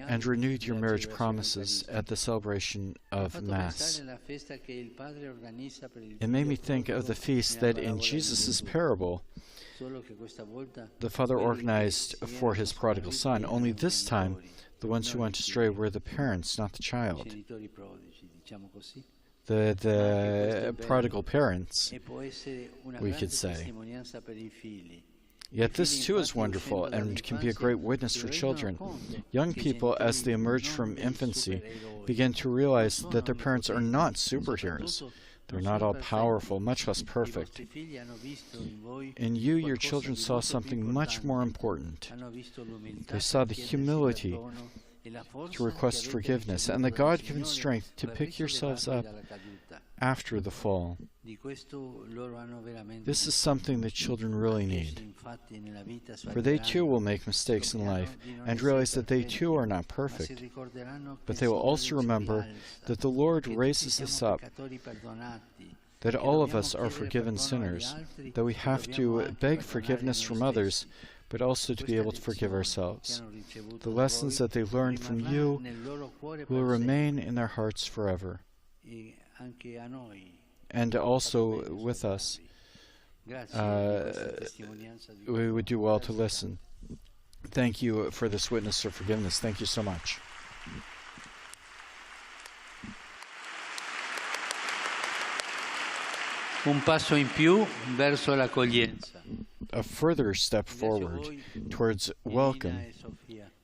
[SPEAKER 2] and renewed your marriage promises at the celebration of Mass. It made me think of the feast that in Jesus' parable the father organized for his prodigal son, only this time the ones who went astray were the parents, not the child. The prodigal parents, we could say. Yet this too is wonderful and can be a great witness for children. Young people, as they emerge from infancy, begin to realize that their parents are not superheroes. They're not all powerful, much less perfect. In you, your children saw something much more important. They saw the humility to request forgiveness and the God-given strength to pick yourselves up after the fall. This is something that children really need, for they too will make mistakes in life and realize that they too are not perfect. But they will also remember that the Lord raises us up, that all of us are forgiven sinners, that we have to beg forgiveness from others, but also to be able to forgive ourselves. The lessons that they learned from you will remain in their hearts forever, and also with us. We would do well to listen. Thank you for this witness of forgiveness. Thank you so much.
[SPEAKER 15] Un passo in più verso l'accoglienza.
[SPEAKER 2] A further step forward towards welcome.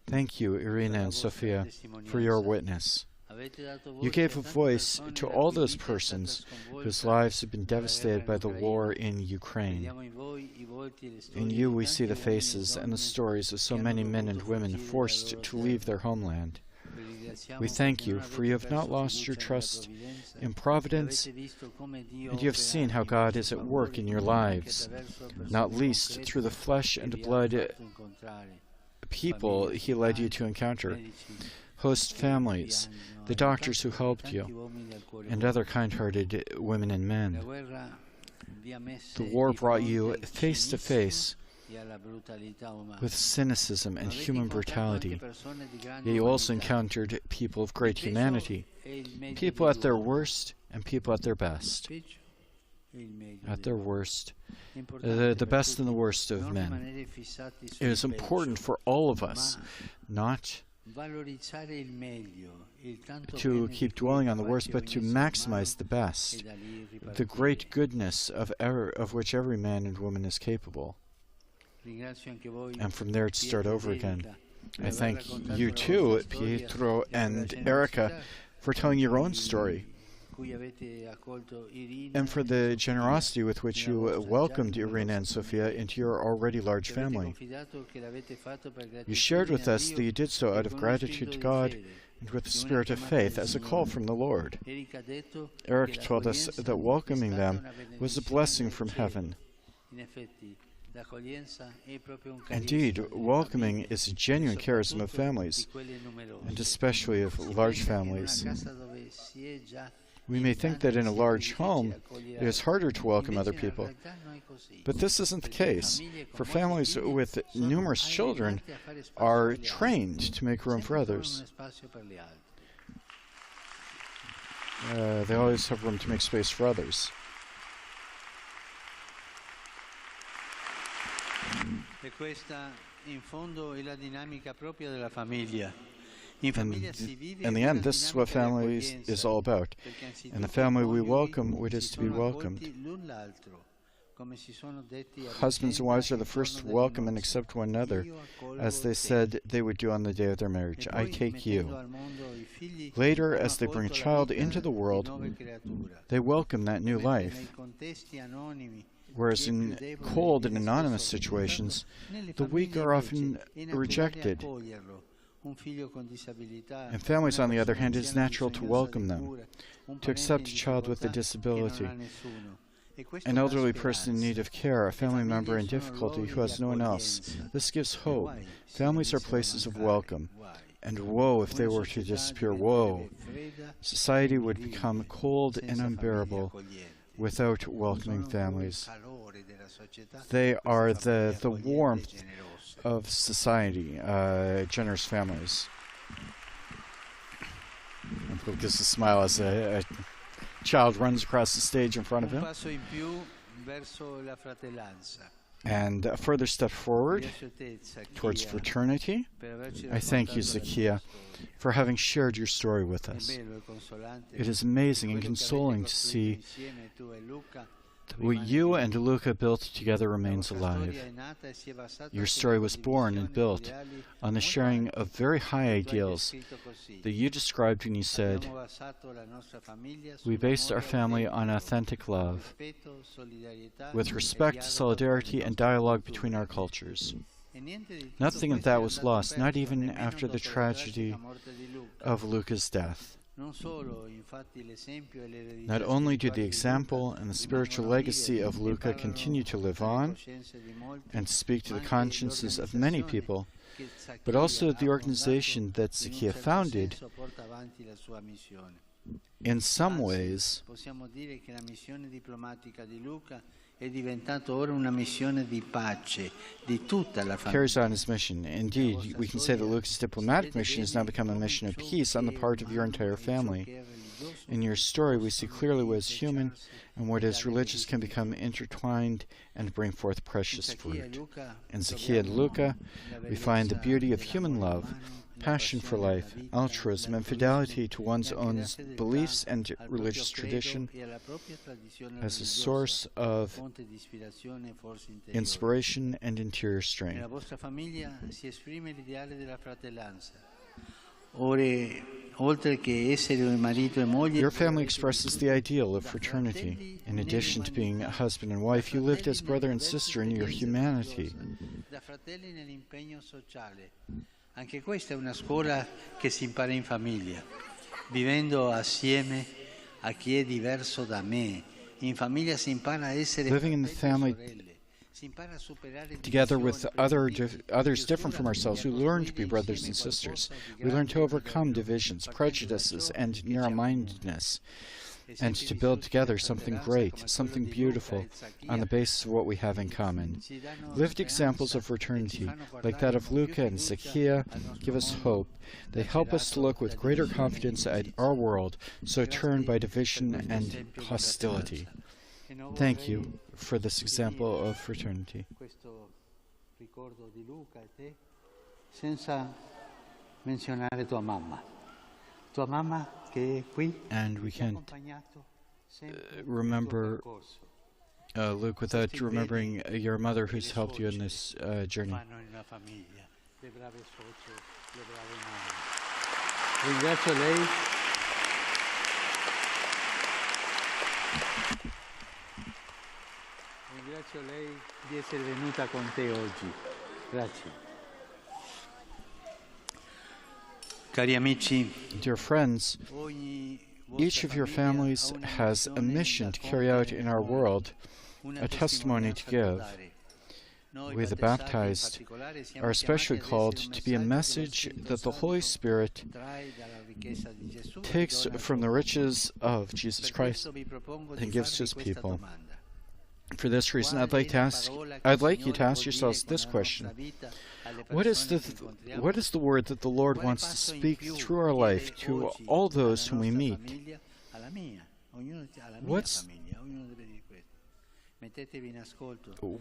[SPEAKER 2] Thank you, Irina and Sofia, for your witness. You gave a voice to all those persons whose lives have been devastated by the war in Ukraine. In you we see the faces and the stories of so many men and women forced to leave their homeland. We thank you, for you have not lost your trust in providence, and you have seen how God is at work in your lives, not least through the flesh and blood people He led you to encounter, host families, the doctors who helped you, and other kind-hearted women and men. The war brought you face to face with cynicism and human brutality. Yet you also encountered people of great humanity, people at their worst and people at their best. At their worst, the best and the worst of men. It is important for all of us not to keep dwelling on the worst, but to maximize the best, the great goodness of which every man and woman is capable. And from there to start over again. I thank you too, Pietro and Erica, for telling your own story, and for the generosity with which you welcomed Irina and Sofia into your already large family. You shared with us that you did so out of gratitude to God and with the spirit of faith as a call from the Lord. Eric told us that welcoming them was a blessing from heaven. Indeed, welcoming is a genuine charism of families, and especially of large families. We may think that in a large home it is harder to welcome other people, but this isn't the case, for families with numerous children are trained to make room for others. They always have room to make space for others.
[SPEAKER 15] E questa in fondo è la dinamica propria della famiglia.
[SPEAKER 2] In the end, this is what family is all about. And the family we welcome, it is to be welcomed. Husbands and wives are the first to welcome and accept one another, as they said they would do on the day of their marriage. I take you. Later, as they bring a child into the world, they welcome that new life. Whereas in cold and anonymous situations, the weak are often rejected. In families, on the other hand, it is natural to welcome them, to accept a child with a disability, an elderly person in need of care, a family member in difficulty who has no one else. This gives hope. Families are places of welcome. And woe if they were to disappear. Woe! Society would become cold and unbearable without welcoming families. They are the warmth of society, generous families. And gives a smile as a child runs across the stage in front of him. And a further step forward towards fraternity. I thank you, Zacchaeus, for having shared your story with us. It is amazing and consoling to see what you and Luca built together remains alive. Your story was born and built on the sharing of very high ideals that you described when you said, "We based our family on authentic love, with respect, solidarity, and dialogue between our cultures." Nothing of that was lost, not even after the tragedy of Luca's death. Not only do the example and the spiritual legacy of Luca continue to live on and speak to the consciences of many people, but also the organization that Zacchea founded, in some ways, carries on his mission. Indeed, we can say that Luca's diplomatic mission has now become a mission of peace on the part of your entire family. In your story, we see clearly what is human and what is religious can become intertwined and bring forth precious fruit. In Zacchea and Luca, we find the beauty of human love, passion for life, altruism, and fidelity to one's own beliefs and religious tradition as a source of inspiration and interior strength. Your family expresses the ideal of fraternity. In addition to being a husband and wife, you lived as brother and sister in your humanity.
[SPEAKER 15] Anche questa è una scuola che si impara in famiglia, vivendo assieme a chi è diverso da me. In famiglia si impara a essere
[SPEAKER 2] living in the family together with others different from ourselves. We learn to be brothers and sisters. We learn to overcome divisions, prejudices, and narrow-mindedness, and to build together something great, something beautiful, on the basis of what we have in common. Lived examples of fraternity, like that of Luca and Zacchea, give us hope. They help us to look with greater confidence at our world, so torn by division and hostility. Thank you for this example of fraternity.
[SPEAKER 15] Senza menzionare tua mamma. Tua mamma che è qui.
[SPEAKER 2] And we can't remember Luke without remembering your mother who's helped you in this journey.
[SPEAKER 15] Ringrazio lei. Ringrazio lei di essere venuta con te oggi. Grazie. Cari amici,
[SPEAKER 2] dear friends, each of your families has a mission to carry out in our world, a testimony to give. We, the baptized, are especially called to be a message that the Holy Spirit takes from the riches of Jesus Christ and gives to His people. For this reason, I'd like you to ask yourselves this question: What is the word that the Lord wants to speak through our life to all those whom we meet?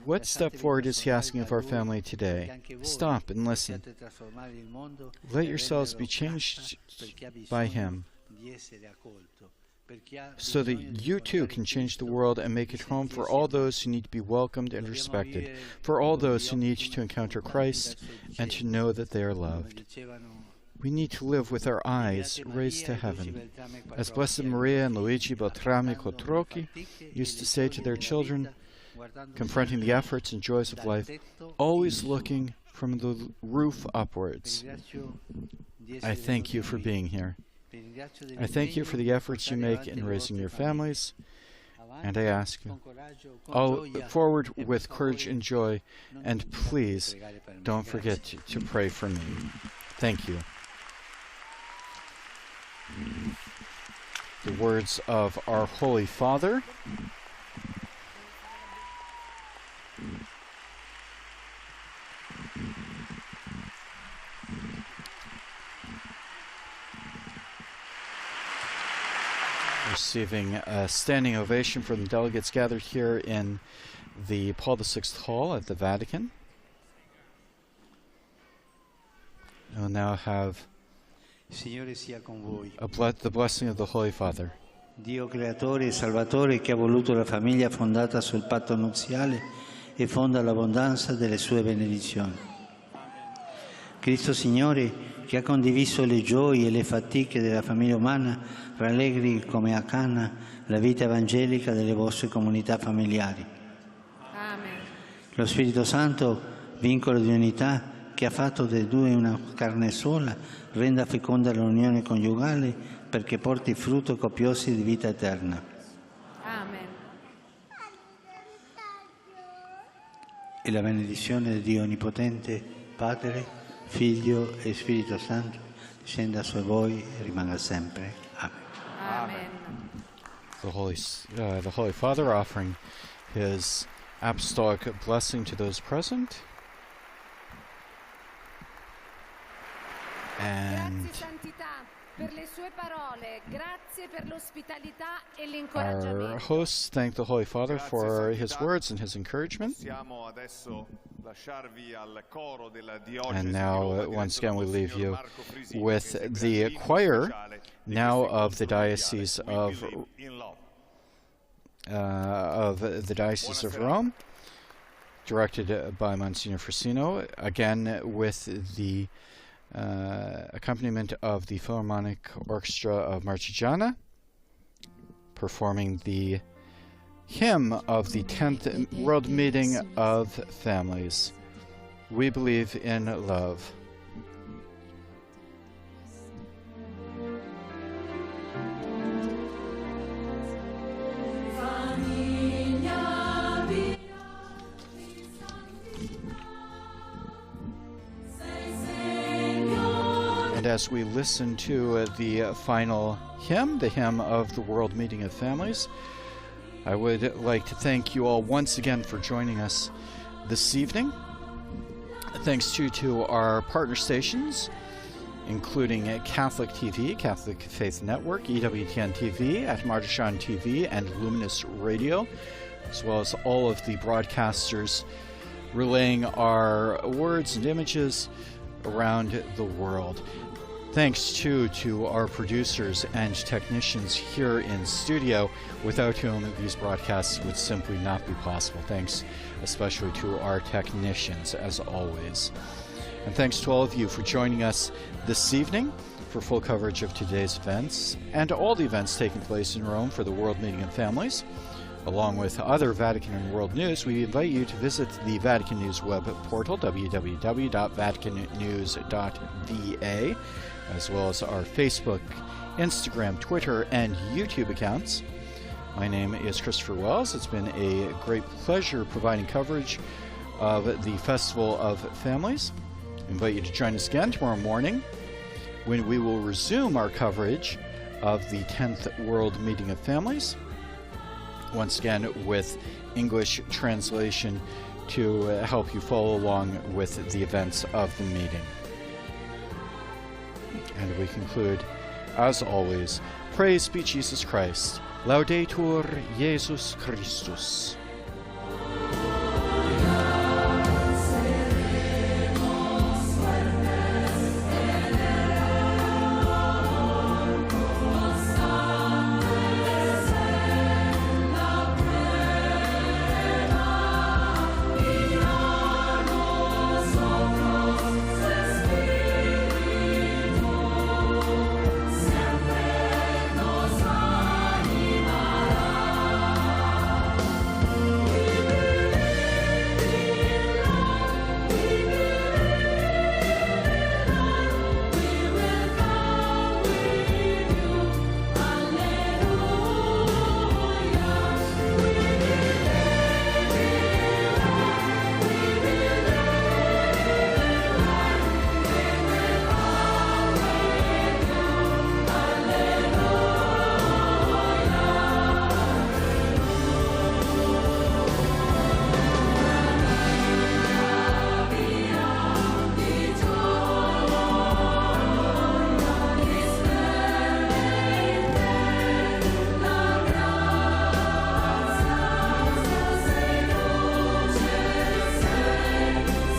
[SPEAKER 2] What step forward is He asking of our family today? Stop and listen. Let yourselves be changed by Him, so that you too can change the world and make it home for all those who need to be welcomed and respected, for all those who need to encounter Christ and to know that they are loved. We need to live with our eyes raised to heaven. As Blessed Maria and Luigi Beltrami Cotrocchi used to say to their children, confronting the efforts and joys of life, always looking from the roof upwards. I thank you for being here. I thank you for the efforts you make in raising your families, and I ask you, forward with courage and joy, and please don't forget to pray for me. Thank you. The words of our Holy Father. Receiving a standing ovation from the delegates gathered here in the Paul VI Hall at the Vatican. We'll now have the blessing of the Holy Father.
[SPEAKER 15] Dio creatore e salvatore che ha voluto la famiglia fondata sul patto nuziale e fonda l'abbondanza delle sue benedizioni. Cristo Signore che ha condiviso le gioie e le fatiche della famiglia umana, rallegri come a Cana la vita evangelica delle vostre comunità familiari.
[SPEAKER 11] Amen.
[SPEAKER 15] Lo Spirito Santo, vincolo di unità, che ha fatto dei due una carne sola, renda feconda l'unione coniugale perché porti frutto copioso di vita eterna.
[SPEAKER 14] Amen.
[SPEAKER 15] E la benedizione di Dio Onnipotente, Padre, Figlio e Spirito Santo, discenda su voi e rimanga sempre. Amen.
[SPEAKER 14] Amen.
[SPEAKER 2] The Holy Father offering his apostolic blessing to those present. And
[SPEAKER 16] Grazie Santità per le sue parole, grazie per l'ospitalità e
[SPEAKER 2] our
[SPEAKER 16] l'incoraggiamento.
[SPEAKER 2] hosts thank the Holy Father for his words and his encouragement. And now, once again, we leave you with the choir, now of the Diocese of Rome, directed by Monsignor Frasino, again with the accompaniment of the Philharmonic Orchestra of Marchigiana, performing the hymn of the 10th World Meeting of Families. We believe in love. And as we listen to the final hymn, the hymn of the World Meeting of Families, I would like to thank you all once again for joining us this evening. Thanks to our partner stations, including Catholic TV, Catholic Faith Network, EWTN TV, at Martishan TV, and Luminous Radio, as well as all of the broadcasters relaying our words and images around the world. Thanks to our producers and technicians here in studio, without whom these broadcasts would simply not be possible. Thanks especially to our technicians, as always. And thanks to all of you for joining us this evening for full coverage of today's events and all the events taking place in Rome for the World Meeting of Families. Along with other Vatican and world news, we invite you to visit the Vatican News web portal, www.vaticannews.va, as well as our Facebook, Instagram, Twitter, and YouTube accounts. My name is Christopher Wells. It's been a great pleasure providing coverage of the Festival of Families. I invite you to join us again tomorrow morning when we will resume our coverage of the 10th World Meeting of Families, once again with English translation to help you follow along with the events of the meeting. And we conclude, as always, praise be Jesus Christ. Laudetur Jesus Christus.